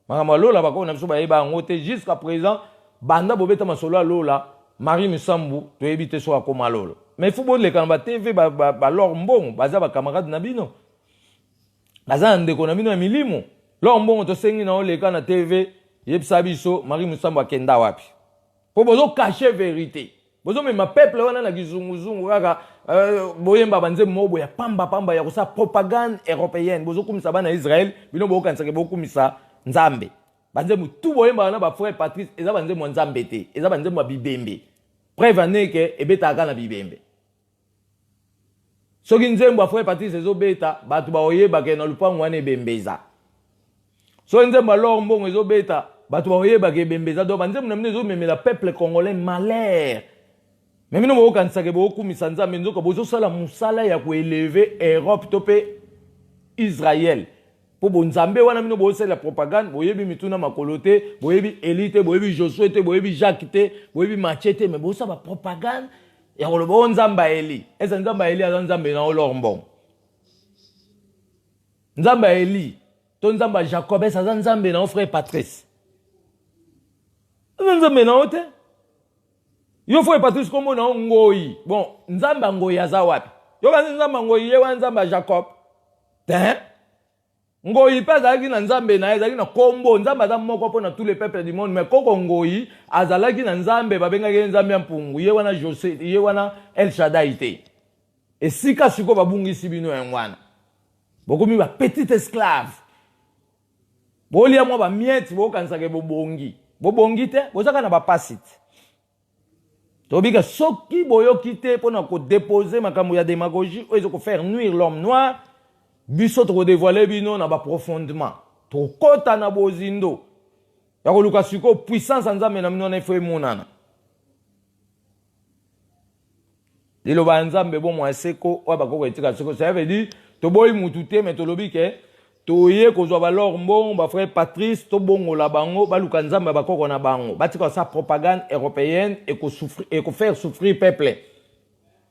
makambo ya lola bakona biso bayeba yango te jusqu'à présent banda bobeta masolo ya lola Marie Musambu toyebi te so akoma lola mais fu boleka na batv balor mbongo baza bakamarade na bino baza na ndeko na bino ya milimo lor mbongo tosengi na oleka na tv yebisa biso Marie Musambu akenda wapi mpo bozokache vérité bozomema peuple wana na kizunguzungu kaka boyemba banzembo mobo ya pamba ya kosala propagande européenne bozokumisa bana Israël bino bokanisaka bokumisa nzambe banzembo tu boyemba wana bafrère Patrice eza banzembo nzambe te eza banzembo ya bibembe preuve aneke ebetaka na bibembe soki nzembo ya frère Patrice ezobeta bato baoyebaka na lupango wana ebembeza soki nzembo alors mbongo ezobeta bato baoyebaka ebembeza do banzembo na mino ezomemela peuple congolais malheur mais mino bokanisaka bokumisa nzambe nzoka bozosala mosala ya koeleve Europe to mpe Israël po bonzambe wana mino bosala propagande boyebi mituna makolo te boyebi Eli te boyebi Josué te boyebi Jacques te boyebi Matthieu te mais bosala propagande ya koloba nzamba Eli eza nzamba Eli aza nzambe na olor mbongo nzamba Eli to nzamba Jacob eza nzambe na frère Patrice eza nzambe na ote yo frère Patrice kombo na ngoi bon nzamba ngoi aza wapi yo kanzi nzamba ngoi ye wana nzamba Jacob te ngoi pe azalaki na nzambe na ye azalaki na kombo nzambe aza moko mpo na tous les peuples du monde mais koko ngoi azalaki na nzambe babengaki ye nzambe ya mpungu ye wana José ye wana El Shaddai te esika siko babungisi bino yango wana bokomi ba petit esclave bolia mwa bamieti bokanisaka bobongi te bozaka na bapasi te tobika soki boyoki te mpona kodepose makambo ya démagogie oyo ezokofaire nuire l'homme noir biso tokodévoile bino na baprofondement tokota na bozindo ya koluka siko puissance ya nzambe na bino na efo emonana liloba ya nzambe bomwa eseko oyo bakoko etika siko ça veut dire toboyi mutu te me tolobi ke toye kozwa balor mbongo bafrère Patrice tobongola bango baluka nzambe bakoko na bango batika sa propagande européenne et faire souffrir peuple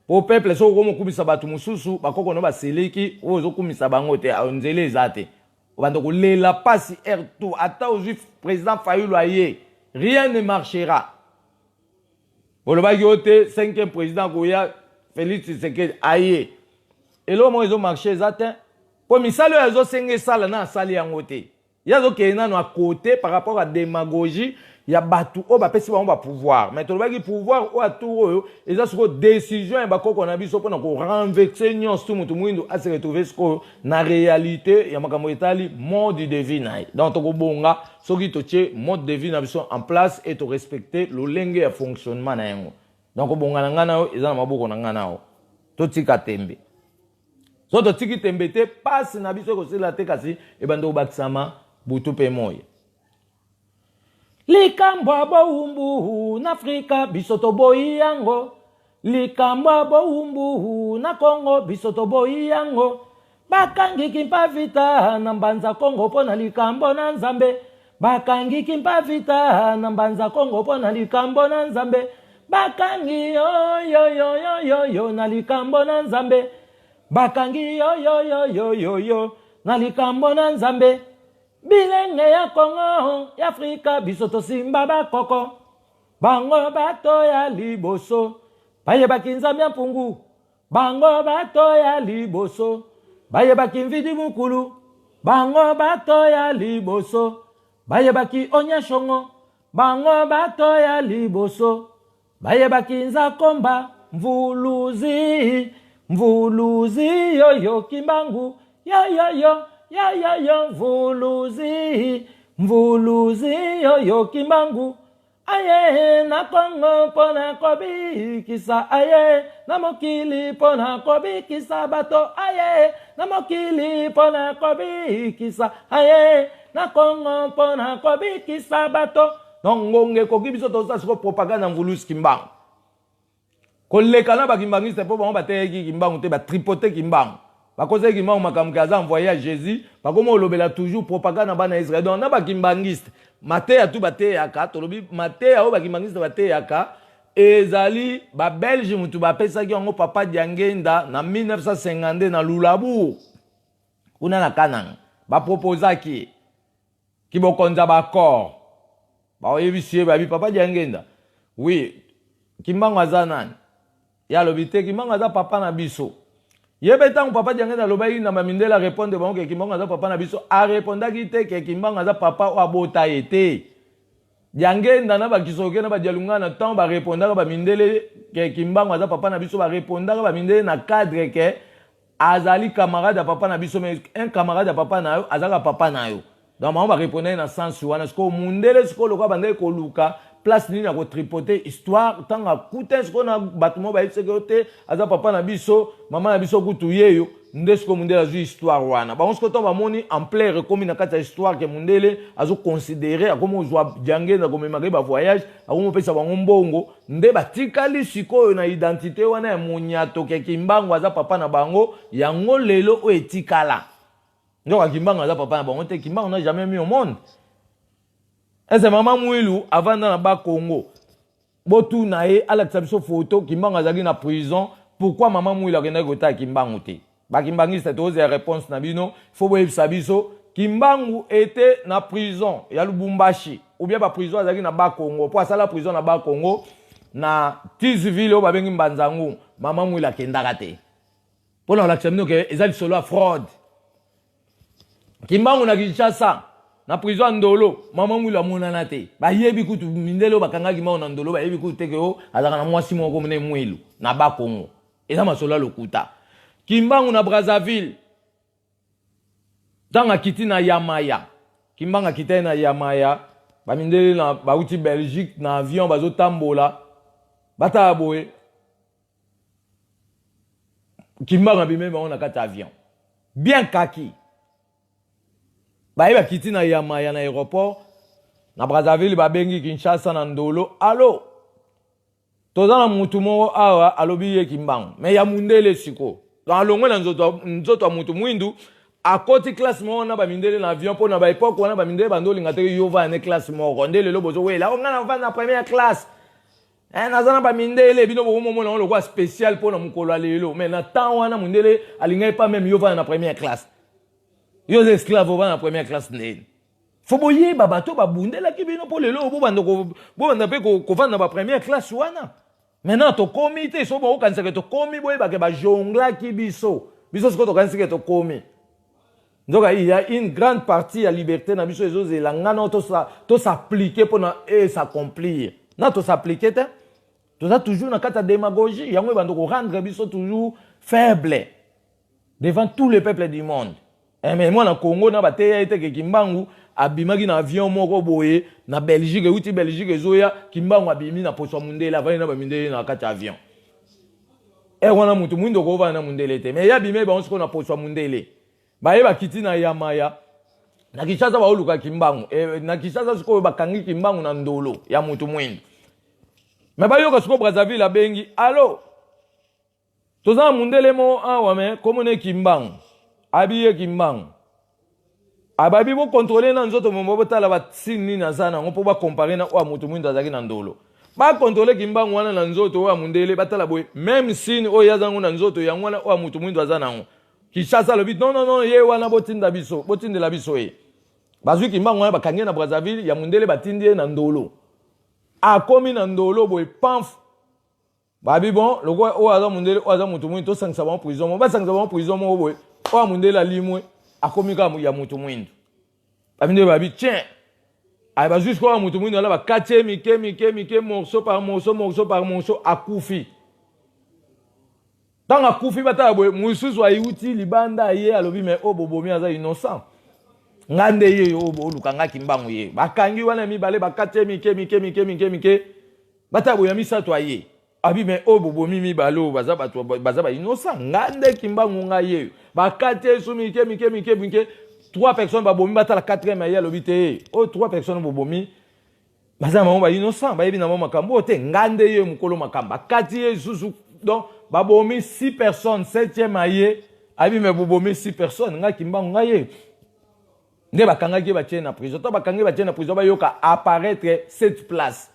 po peuple so ko mokumisa batu mususu bakoko no baseleki ozo kumisa bango te nzele ezate obanda kolela pasi R2 ata ozu président Fayulu aye rien ne marchera bolobaki ote 5e président koya Félix Tshisekedi aye elo mo ezo marché ezate po misalo yazo senge sala na asali yango te yazo kena no à côté par rapport à démagogie ya batu o bapesi bango ba pouvoir mais tolobaki pouvoir o atour oyo eza siko décision ya bakoko na biso pona ko renverser nyonso mutu mwindo a se retrouver siko na réalité ya makambo etali mode de vie na donc toko bonga soki totie mode de vie na biso en place et to respecter lo lenge ya fonctionnement na yango donc bonga na ngana o eza na maboko na ngana o to tika tembe so to tiki tembe te passe na biso ko sila te kasi e bando bakisama butu pe moye likambo boumbu na Afrika biso to boyi yango likambo boumbu na Congo biso to boyi yango bakangi kimpa vita na mbanza Congo pona likambo na Nzambe bakangi kimpa vita na mbanza Congo pona likambo na Nzambe bakangi yo na likambo na Nzambe bakangi yo na likambo na Nzambe bilenge ya Congo ya Afrika biso to simba bakoko bango bato ya liboso bayebaki Nzambe ya mpungu bango bato ya liboso bayebaki mvidi mukulu bango bato ya liboso bayebaki onyashongo bango bato ya liboso bayebaki Nzakomba mvuluzi yo kimbangu yo mvuluzi yo kimbangu aye na Congo pona kobi kisa aye na mokili pona kobi kisa bato aye na mokili pona kobi kisa aye na Congo pona kobi kisa bato nongonge koki biso tosa siko propaganda ngulus kimbangu koleka na bakimbangiste po bango bateki kimbangu te batripote kimbangu bakoze kimbangu makambo aza envoyé à Jésus bakoma olobela toujours propaganda bana Israël donc na bakimbangiste mateya tu bateyaka tolobi mateya o bakimbangiste bateyaka ezali ba Belge mutu bapesaki yango papa Diangenda na 1952 na Lulabu kuna na Kananga baproposaki kibokonza bakor baoyebisie babi papa Diangenda oui kimbangu aza nani ya lobite kimbangu aza papa na biso yebe tangu papa Diangenda lobai na mamindela répondre bango ke kimbangu aza papa na biso a répondaki te ke kimbangu aza papa o abota ete Diangenda na bakisoke na badialunga na temps ba répondaka ba mindele ke kimbangu aza papa na biso ba répondaka ba mindele na cadre ke azali camarade ya papa na biso mais un camarade ya papa na yo azaka papa na yo donc on va répondre dans sens wana ce ko mundele ce ko lokwa bande ko luka place nini na ko tripoter histoire tanga kuta ce ko na batumo ba sécurité aza papa na biso mama na biso kutu yeyo nde ce ko mundele azu histoire wana ba on ce ko to ba moni en plein rekomi na kata histoire ke mundele azu considérer akomo zwa Diangenda ko memaka ba voyage akomo pesa bango mbongo nde batikali sikoyo na identité wana ya munyato ke kimbangu aza papa na bango yango lelo o etikala. Donc, Kimbangu n'a pas papa, Kimbangu n'a jamais mis au monde. Et c'est maman Mouilou, avant dans le Congo. Botou nae, à l'exception photo, Kimbangu a dans la prison. Pourquoi maman Mouilou a gagné à Kimbangu? Kimbangu, c'est aussi la réponse Nabino. Faut voir Sabiso. Kimbangu était dans la prison. Il y a le Lubumbashi. Ou bien la prison à dans Congo. Pour ça, la prison à Congo, na Tizville, au Babengi Mbanzangu, maman Mouilou a kendagate. Pour l'accepter que ils ont solo fraude. Kimbangu na Kinshasa na prison Ndolo mama Mouilou amonana te ba yebi kutu mindelo bakanga Kimbangu na Ndolo ba yebi kutu teke o azaka na mwasi moko mene Mouilou na ba Congo eza masolo lokuta Kimbangu na Brazzaville tanga kiti na Yamaya Kimbangu akita na Yamaya ba mindele na ba uti Belgique na avion bazo tambola bata boye Kimbangu abime ba on na kata avion bien kaki Baïba kiti na Yamaya na aéroport na Brazzaville babengi Kinshasa na Ndolo allo toza na mutu moko awa alobi ye Kimbangu mais ya mundele siko dans longo na nzoto mutu mwindu akoti classe moko na ba mindele na avion po na ba époque wana ba mindele bandoli ngate yo va na classe moko ndele lo bozo wela on na va na première classe nazana ba mindele bino bo momo na lokwa spécial po na mukolo lelo mais na temps wana mundele alingai pas même yo va na première classe Yo esclaves dans la première classe nene. Faut boyer babato babundela ki bino po lelo bo bando pe ko vanda ba première classe wana. Maintenant to comité so bo kanisa ke to komi boye ba ke ba jongla ki biso. Biso sko to kanisa ke to komi. Donc il y a une grande partie à liberté na biso ezo zelanga no to s'appliquer pour na et s'accomplir. Na to s'appliquer te. To ça toujours na kata démagogie, yango bando ko rendre biso toujours faible devant tous les peuples du monde. Mais moi na Congo na bateya ete ke Kimbangu abimaki na avion moko boye na Belgique uti Belgique ezoya Kimbangu abimi na poso mundele avani na ba mindele na kati avion. Wana mutu mwindo ko va na mundele te mais ya bime ba onsko na poso mundele. Ba yeba kiti na Yamaya na Kinshasa ba oluka Kimbangu na Kinshasa siko ba kangi Kimbangu na Ndolo ya mutu mwindo. Mais ba yoka siko Brazzaville abengi allo toza mundele mo awa me komone Kimbangu Abiye Kimbangu. Ababi bo contrôler na nzoto mombo botala ba sini na sana ngopo ba comparer na wa mutu mwinda zaki na Ndolo. Ba contrôler Kimbangu wana na nzoto wa mundele batala boy même sini o yazangu na nzoto ya ngwana wa mutu mwinda azana ngo. Kinshasa lobi non ye wana botinda biso botindela biso ye. Bazwi Kimbangu wana bakange na Brazzaville ya mundele batindie na Ndolo. Akomi na Ndolo boy pamf. Babi bon loko o aza mundele o aza mutu mwinda to sangisa ba prison mo ba sangisa ba prison mo boy. Oa mundela limwe akomika ya mutu mwindu abinde babi tiens ay ba jusqu'à mutu mwindu ala ba katie mike morceau par morceau akufi tanga akufi bata boy mususu ayuti libanda ye alobi mais o bobomi aza innocent ngande ye yo olukanga kimbangu ye bakangi wana mibale bakate mike bata boya misato aye abi me obobomi mibale baza ba innocent ngande kimbangu nga ye bakate su mike 3 personnes babomi bata la 4e aye lobite o 3 personnes bobomi baza mama ba innocent ba yebi na mama makambo te ngande ye mukolo makamba bakati ye susu donc babomi 6 personnes 7e aye abi me bobomi 6 personnes nga kimbangu nga ye nde bakangaki batie na prison to bakangi batie na prison bayoka apparaître 7 places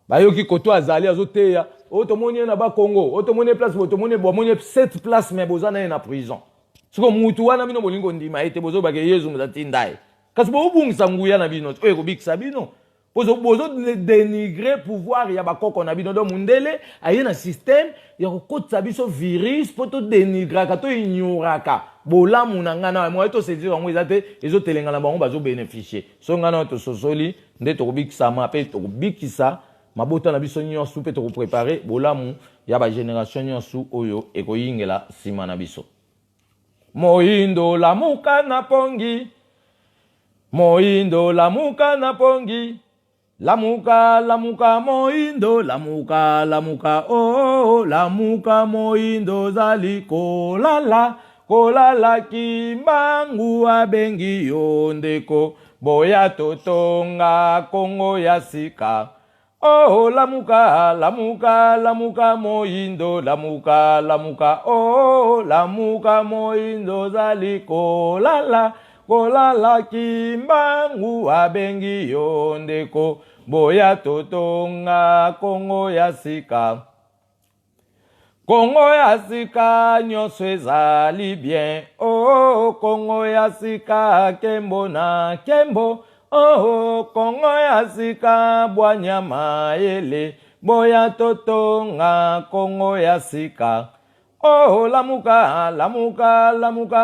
bayoki koto azali azoteya otomoni na ba Congo otomoni place otomoni bomoni 7 places mais bozana na prison siko mutu wana bino bolingo ndima ete bozo bake Yesu muzatindai kasi bo bungisa nguya na bino oyo kobikisa bino bozo dénigrer pouvoir ya bakoko na bino do mundele aye na système ya kokotsa biso virus poto dénigraka to ignoraka bolamu na ngana mo to se dire ngo ezate ezotelenga na bango bazo bénéficier so ngana to sosoli nde to kobikisa ma pe to kobikisa mabota na biso nyonso pe to préparer bolamu ya ba génération nyonso oyo ekoyingela sima na biso moindo lamuka na pongi moindo lamuka na pongi lamuka moindo lamuka oh lamuka moindo zali kolala kimbangu abengi yondeko boya totonga Kongo ya sika oh lamuka moindo lamuka oh lamuka moindo zali kolala kimbangu abengi yondeko boya totonga Kongo ya sika nyonso ezali bien oh Kongo ya sika kembo na kembo oh Kongo ya sika bwanya mayele boya totonga Kongo ya sika oh lamuka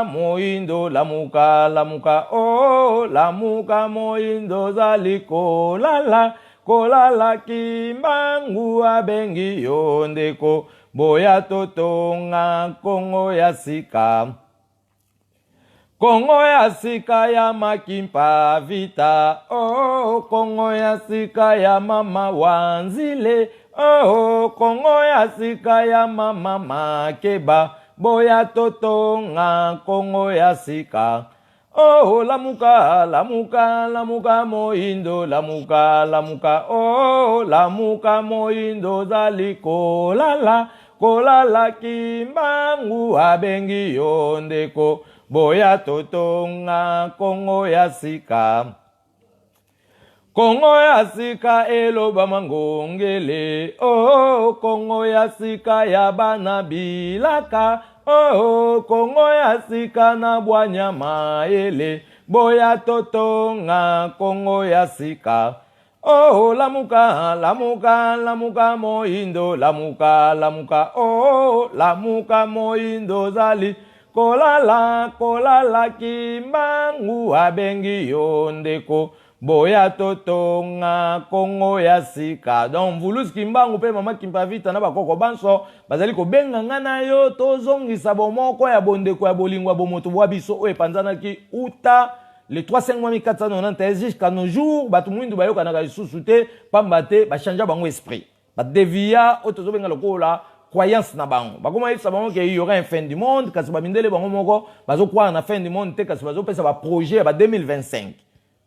moindo lamuka oh lamuka moindo zali kolala kimbangu abengi yondeko boya totonga Kongo ya sika ya makimpa vita oh Kongo ya sika ya mama wanzile oh Kongo ya sika ya mama makeba boya totonga Kongo ya sika oh lamuka moindo lamuka oh lamuka moindo zali kolala kimbangu abengi yondeko boya totonga Kongo ya sika eloba mangongele oh Kongo ya sika ya bana bilaka oh Kongo ya sika na bwanya mayele boya totonga Kongo ya sika oh lamuka moindo lamuka oh lamuka moindo zali kolala kimbangu abengi yondeko boya totonga Kongo ya sika donc vulus kimbangu pe mama kimpa vita na bakoko banso bazali ko benga ngana yo tozongisa bomoko ya bondeko ya bolingwa bomoto bwa biso o epanzana ki uta le 35491 jusqu'à nos jours batu mwindu bayoka na lisusu te pamba te ba changer bango esprit ba devia o tozobenga lokola croyance na bango bakoma yisa bango ke y aura un fin du monde kasi babindele bango moko bazo croire na fin du monde te kasi bazo pesa ba projet ba 2025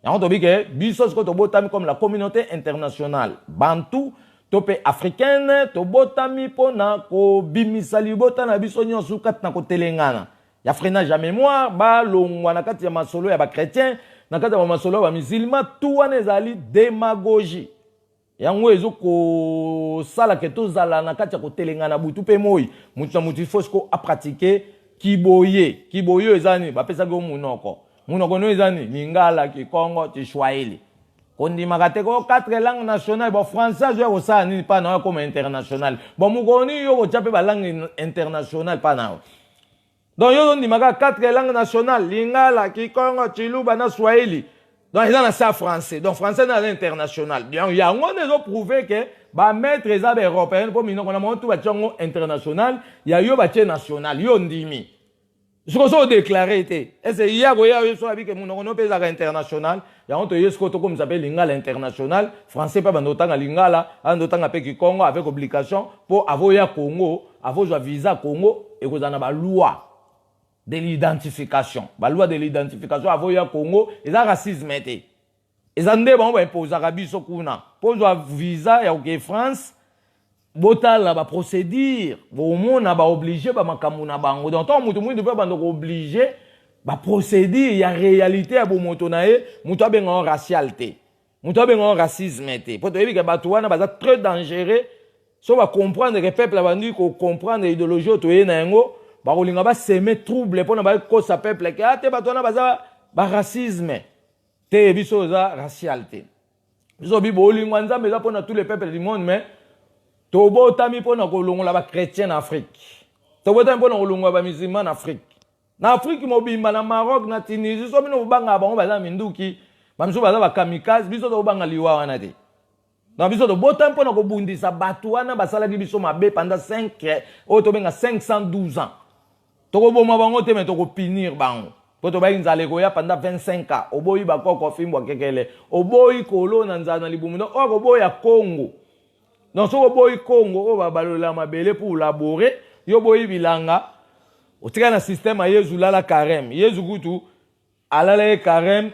yango tobi ke biso siko tobotami comme la communauté internationale bantu tope africaine tobotami pona ko bimisa libota na biso nyonso kati na kotelengana ya freinage ya mémoire balongwa na kati ya masolo ya ba chrétien na kati ya masolo ya musulman tout wana ezali démagogie yango ezo ko sala ke tozala na kati ya kotelengana butu pe moi mutu na mutu faut ko pratiquer kiboye ezani bapesaki o munoko no ezani lingala kikongo tishwaili kondimaka te ko 4 langues nationales bon français zo kosala nini pa na comme international bon mukoni yo kotia pe ba langue internationale pa na donc yo ndimaka 4 langues nationales lingala kikongo chiluba na swahili donc ils ont ça français donc français na international donc yango nezo prouver que ba maître les européens pour mino kona montu ba tchongo international ya yo ba tche national yo ndimi Ce qu'on a déclaré, est-ce qu'il y a un pays international, il y a un pays qui s'appelle l'Ingala international, français pas dans l'Ingala, en autant avec Congo avec obligation pour avoir un Congo, avoir un visa Congo et vous en avez une loi de l'identification. La loi de l'identification, avoir un Congo, et ça racisme. Ils ont dit bon, pour Arabie Sokuna, pour un visa, il y a France. Botal la ba procédure au monde ba obligé ba makamu na bango donc tant mutu mutu ba obligé ba procédure ya réalité ya bo moto na ye mutu abenga racialité mutu abenga racisme té pour te dire que batu wana ba très dangereux so ba comprendre que peuple ba ndi ko comprendre idéologie to ye na ngo ba kolinga ba semer trouble pour na ba ko sa peuple que ate batu wana ba racisme té biso za racialité biso bi bo lingwa nzambe za pour na tous les peuples du monde mais Tobo tami pona kolongola ba chrétien en Afrique. Tobo tami pona kolongola ba musulman en Afrique. Na Afrique mobimba na Maroc na Tunisie so bino banga bango baza minduki. Bamso baza ba kamikaze biso to banga liwa wana te. Na biso to botam pona ko bundisa batu wana basala ki biso mabe pendant 5 o to benga 512 ans. Toko boma bango te mais toko punir bango. Poto ba inzale ko ya pendant 25 ans. Oboyi ba koko fimbo kekele. Oboyi kolo na nzana libumundo o oboyi ya Congo. Non, si vous avez Congo, vous avez pour laborer, vous avez bilanga, vous avez un système à Yezu la carême. Yezu kutu, alala carême,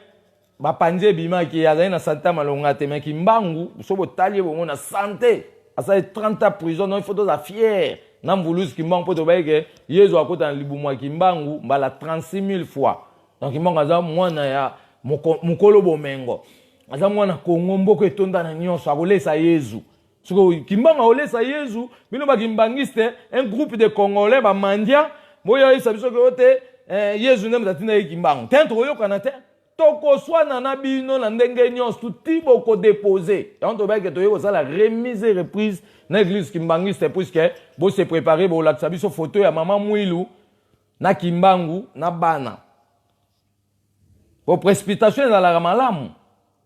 ba panje bima ki ya na santa malonga te mais ki mbangu, so bo tali bo na santé. Asa 30 ans prison, non il faut de la fière. Nam voulus ki mbangu poto ba ke Yezu akota libumwa ki mbangu, mbala 36 000 fois. Donc mbangu aza mwana ya mukolo bomengo. Aza mwana Kongo mboko etonda na nyonso akolesa Yezu. Kimbanga olesa Yezu, bino ba kimbangiste un groupe de Congolais ba mandia, moyo isa biso ke ote Yezu ne mutatina kimbanga. Tento oyo kanate, toko swana na bino na ndenge nyonso tibo ko déposer. Donc to ba ke to yo ça la remise et reprise na église kimbangiste puisque bo se préparer bo laksa biso photo ya maman Mwilu na kimbangu na bana. Bo précipitation dans la malamu,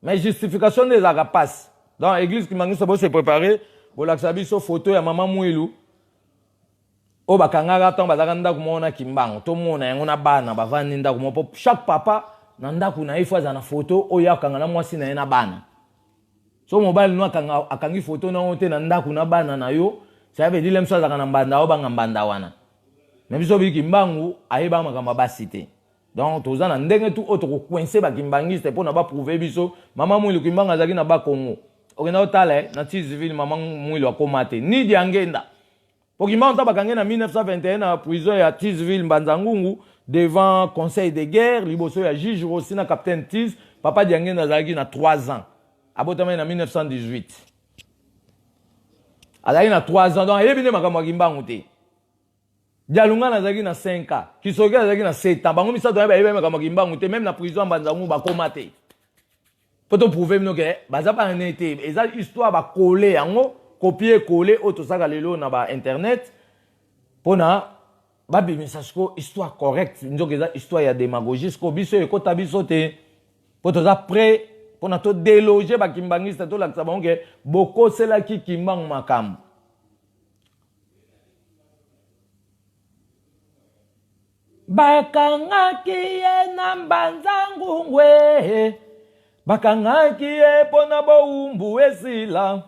mais justification des agapas. Dans l'église qui m'a se préparer pour l'acsabiso photo ya maman Mwilu. O bakangaka tant bazakanda kumona kimbango. To mona yango na bana bavandi nda kumopo chaque papa na ndaku na ifwa za na photo oya kangana mwasi na na bana. So mobile no akangi photo na ote na ndaku na bana na yo. Ça veut dire lemso za kana mbanda o banga mbanda wana. Mais biso bi kimbangu ayeba makamba basité. Donc toza na ndenge tu auto ko coincer ba kimbangiste pour na ba prouver biso maman Mwilu kimbanga zaki na ba Congo. Okena otale na Tiziville maman Mwilu akomate ni diangenda pokimba on bakangé na 1921 na prison ya Tiziville Mbanzangungu devant conseil de guerre liboso ya juge Rosina capitaine Tiz papa diangenda zaki na 3 ans abotama na 1918 azaki na 3 ans donc yebine makamwa kimbangu te dialunga na zaki na 5 ans kisoki zaki na 7 ans bango misato ba yebime makamwa kimbangu te même na prison Mbanzangungu bakomate. Pour te prouver que baza pas en été eza histoire ba coller yango copier coller auto saka lelo na ba internet pona ba bimisa sko histoire correcte ndoka eza histoire ya démagogie sko biso ekota biso te pour to za prêt pona to déloger ba kimbangista to la sabon que boko sela ki kimbang makam bakangaki ye na Mbanzangungwe bakangaki ye pona boumbu esila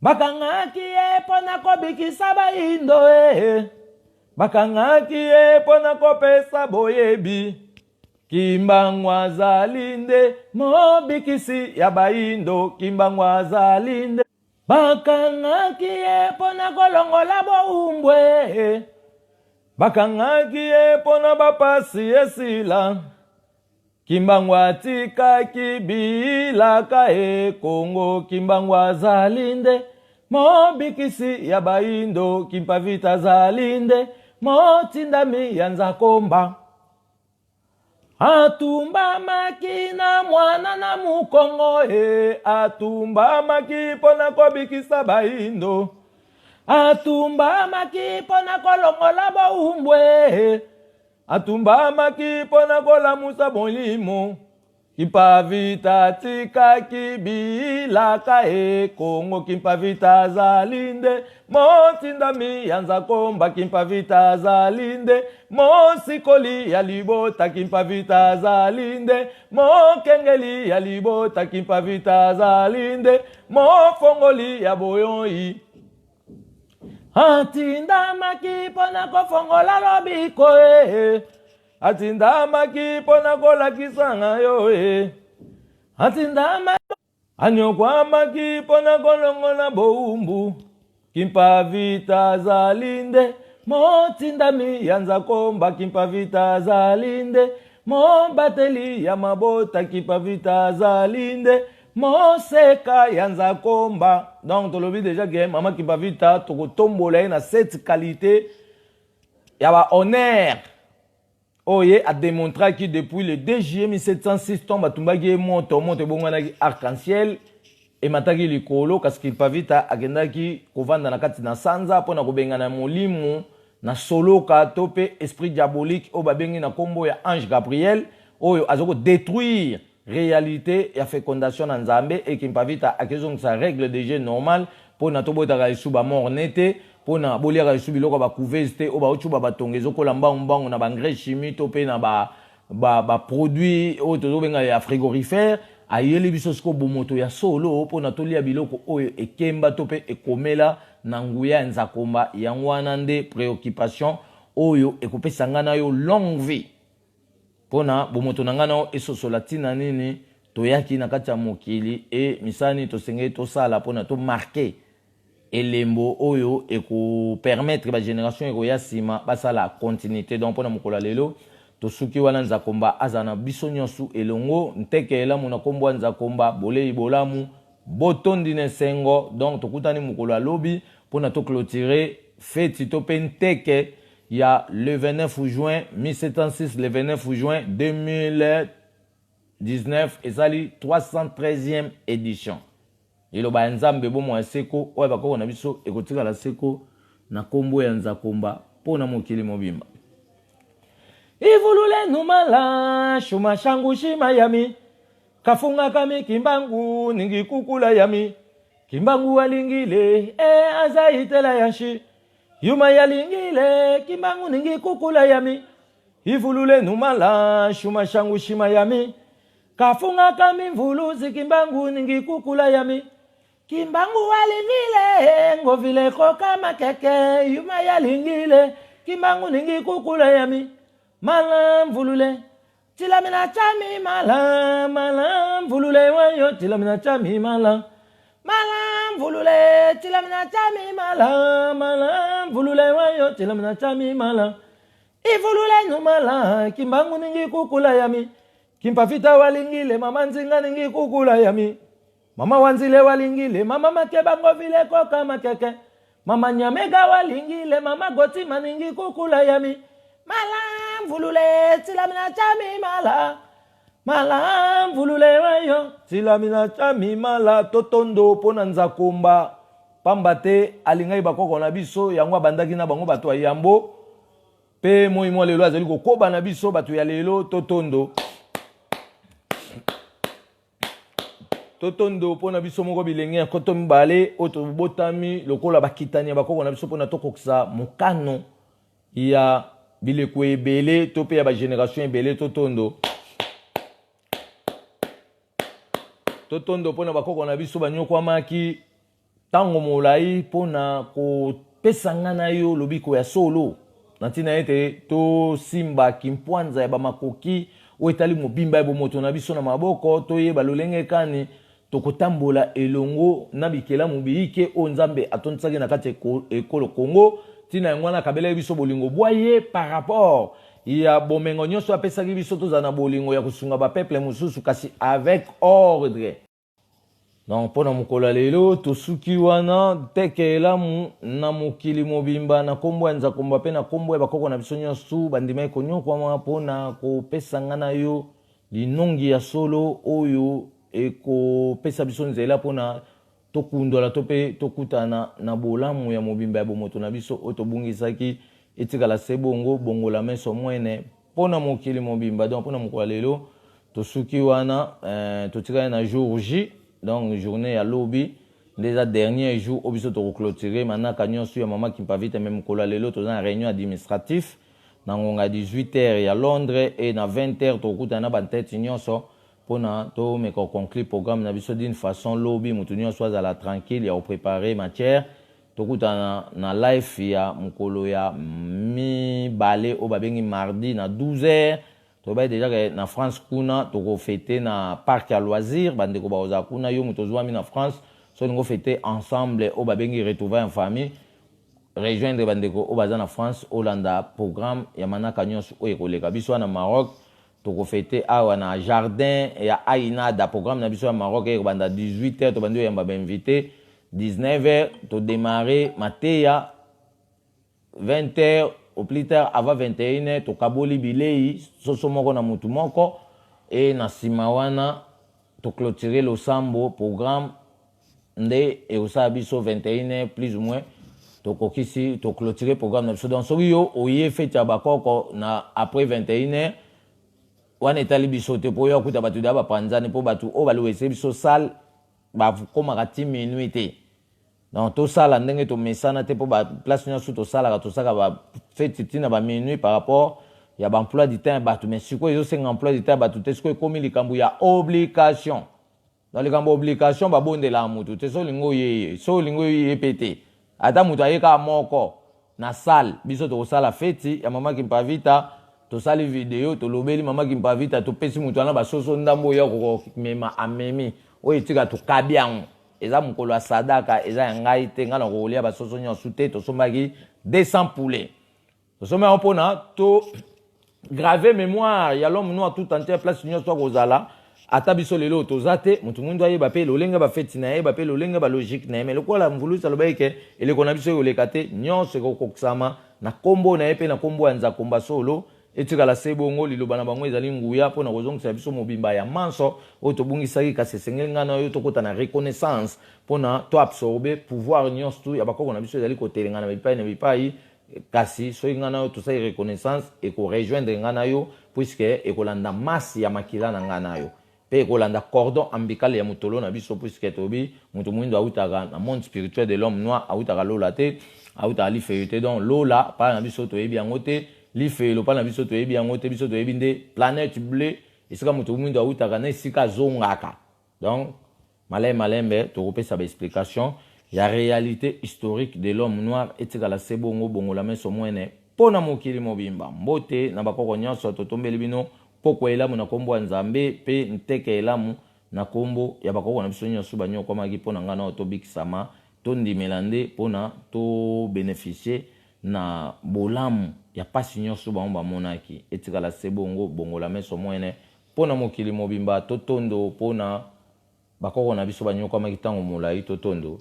bakangaki ye pona kobikisa baindo bakangaki ye pona kopesa boyebi kimbangwa zalinde mobikisi ya baindo kimbangwa zalinde bakangaki ye pona kolongola boumbwe bakangaki ye pona bapasi esila kimbangwa tika kibilaka Kongo kimbangwa zalinde mobikisi ya baindo kimpavita zalinde motindami ya nzakomba atumba makina mwana na mukongo atumba maki pona kobikisa baindo atumba maki pona kolongola baumbwe atumba maki pona kolamusa bolimo Kimpavita tika kibilaka e Kongo kimpavita zalinde Motinda miyanza komba kimpavita zalinde Mosikoli ya libota kimpavita zalinde Mokengeli ya libota kimpavita zalinde Mofongoli ya boyoi Atinda makipona kofongola lobiko Atinda makipona kolakisanga yo Atinda anyokwa makipona kolongola boumbu Kimpavita zalinde Motinda miyanza komba kimpavita zalinde Mobateli ya mabota kimpavita zalinde Moseka yanza komba. Donc tolobi déjà que maman kimpavita toko tombola na cette qualité ya ba honneur. Oye a démontré que depuis le 2 juillet 1706 tomba tumbaki monte bongwana arc-en-ciel et mataki likolo kasi kimpavita akendaki kovanda na kati na sanza pona kobengana molimu na soloka tope esprit diabolique o babengi na kombo ya ange Gabriel oyo azoko détruire réalité ya fécondation na nzambe et kimpavita akezongisa règle de jeu normal pona tobotaka isu ba mort nete pona boliaka isu biloko ba couveuse te o ba ochuba batongezo kola mbangu na ba engrais chimique to pe na ba produit o tozobenga ya frigorifère ayeli biso siko bomoto ya solo pona tolia biloko oyo ekemba to pe ekomela na nguya nzakomba yango wana nde préoccupation oyo ekopesa ngana yo longue vie pona bomoto na ngana esosola tina nini toyaki na kati ya mokili e misani tosenge tosala pona to marquer elembo oyo eko permettre ba génération ekoya sima basala continuité donc pona mokola lelo tosuki wana nzakomba azana biso nyonso elongo ntekela muna kombo nzakomba bolei bolamu botondi ne sengo donc tokutani mokolo lobi pona to clôturer fête to penteke ya le 29 juin 1706 le 29 juin 2019 ezali 313e édition iloba nzambe bomo ya seko oyo bakoko na biso ekotika la seko na kombo ya nzakomba pona mokili mobimba ivulule numala shuma shangu shima yami kafunga kami kimbangu ningi kukula yami kimbangu walingile azaitela yashi yuma yalingile kimbangu ningi kukula yami ivulule numala shuma shangu shima yami kafunga kami mvuluzi kimbangu ningi kukula yami kimbangu walingile ngovile koka makeke yuma yalingile kimbangu ningi kukula yami malam vulule tilamina chami malam vulule wayo tilamina chami malam vulule tilamina chami malam vulule wayo tilamina chami malam ivulule numala kimbangu ningi kukula yami kimpavita walingile mama nzinga ningi kukula yami mama wanzile walingile mama makeba ngovile koka makeke mama nyamega walingile mama gotima ningi kukula yami malam vulule tilamina chami malam vulule wayo tilamina chami mala totondo pona nzakomba pamba te alingai bakoko na biso yango abandaki na bango bato ya yambo pe moi lelo azali kokoba na biso bato ya lelo totondo pona biso moko bilenge ya koto mibale oto botami lokola bakitani bakoko na biso pona tokokisa mokano ya bileko ebele to pe ya ba génération ebele totondo pona bakoko na biso banyokwamaki tango molai pona kopesa ngana yo lobiko ya solo na ntina ete to simba kimpwanza ya bamakoki o etali mobimba ya bomoto na biso na maboko toyeba lolenge kani tokotambola elongo na bikelamu biyike o nzambe atondisaki na kati ekolo Congo tina yango wana kabela biso bolingo bwaye par rapport ya bomengo nyonso apesaki biso tozala na bolingo ya kosunga bapeuple mosusu kasi avec ordre. Donc pona mokolo lelo tosuki wana teke elamu na mokili mobimba na kombo ya nzakomba pe na kombo ya bakoko na biso nyonso bandima ekonyokwama pona kopesa ngana yo linongi ya solo oyo ekopesa biso nzela pona tokundola to pe tokutana na bolamu ya mobimba ya bomoto na biso oyo tobungisaki etikala se bongo bongola meso mwene pona mokili mobimba. Donc pona mokolo lelo tosuki wana totikali na jour J donc journée ya lobi déjà dernier jour obiso to clôturer manaka nyonso ya mama Kimpavita même kola lelo toza na réunion administratif na ngonga 18h ya Londres et na 20h tokutana ba tête nyonso pona to meko conclure programme na biso d'une façon lobi mutu nyonso azala tranquille ya préparer matière tokutana na live ya mukolo ya mi balé o babengi mardi na 12h to ba déjà na France kuna toko fêter na parc à loisirs bandeko baoza kuna yo mutu zwami na France so ngo fêter ensemble o babengi retrouver en famille rejoindre bandeko o baza na France Hollanda programme ya manaka nyonso o ekoleka biso na Maroc toko fêter awa na jardin ya Aina da programme na biso ya Maroc e banda 18h to bando yamba ba invité 19h to démarrer mateya 20h au plus tard avant 21h to kaboli bilei soso moko na mutu moko et na simawana to clôturer le sambo programme nde e osa biso 21h plus ou moins to kokisi to clôturer programme na biso donc soki yo oye fete ya bakoko na après 21h wana etali biso te po yo akuta bato da bapanzani po bato o balowese biso salle bakomaka ti minuit te donc tosala ndenge tomesana te po baplace nyonso tosalaka tosaka bafeti ntina baminuit par rapport ya baemploi du temps ya bato mais sikoyo ezosenga emploi du temps ya bato te sikoyo ekomi likambo ya obligation donc likambo obligation babondela mutu te so olingi oyeye so olingi oyeye pe te ata mutu ayeka moko na salle biso tokosala feti ya mama Kimpavita tosali video tolobeli mama Kimpavita topesi mutu wana basoso ndambo oyo komema amemi oyo etika tokabi yango eza mokolo ya sadaka eza ya ngai te ngai na kolia basoso nyonso te tosombaki 200 poulet tosombi yango mpona to grave mémoire ya l'homme noir tout entier place nyonso akozala ata biso lelo toza te mutu mundu ayeba pe lolenge bafeti na yeba pe lolenge balogique na ye me lokola mvulusi alobaki ke eleko na biso ekoleka te nyonso ekokokisama na nkombo na ye mpe na nkombo ya nzakomba solo etikala se bongo liloba na bango ezali nguya mpona kozongisa biso mobimba ya manso oyo tobungisaki kasi esengeli ngai na oyo tokota na reconnaissance mpona toabsorbe pouvoir nyonso tu ya bakoko na biso ezali kotelenga na bipai na bipai kasi soki ngai na oyo tosali reconnaissance ekorejoindre ngai na yo puiske ekolanda masi ya makila na ngai na yo mpe ekolanda cordon ombilical ya motolo na biso puiske tobi moto moyindo autaka na monde spirituel de l'homme noir autaka lola te autaka lifeyo te donc lola mpana na biso toyebi yango te lifelo mpana na biso toyebi yango te biso toyebi nde planète bleu esika moto moyindo autaka na esika azongaka donc malembe tokopesa baexplication ya réalité historique de l'homme noir etikala se bongo bongola meso mwene mpona mokili mobimba mbote na bakoko nyonso totombeli bino poko elamu na kombo ya nzambe pe nteke elamu na kombo ya bakoko na biso nyonso banyokwamaki mpona ngai na tobikisama tondimela nde mpona tobénéficie na bolamu ya pasi nyonso bango bamonaki etikala se bongo bongola meso mwene mpona mokili mobimba totondo mpona bakoko na biso banyokwamaki ntango molai totondo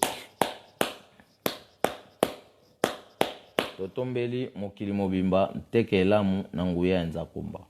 totombeli mokili mobimba nteke elamu na nguya ya nzakomba.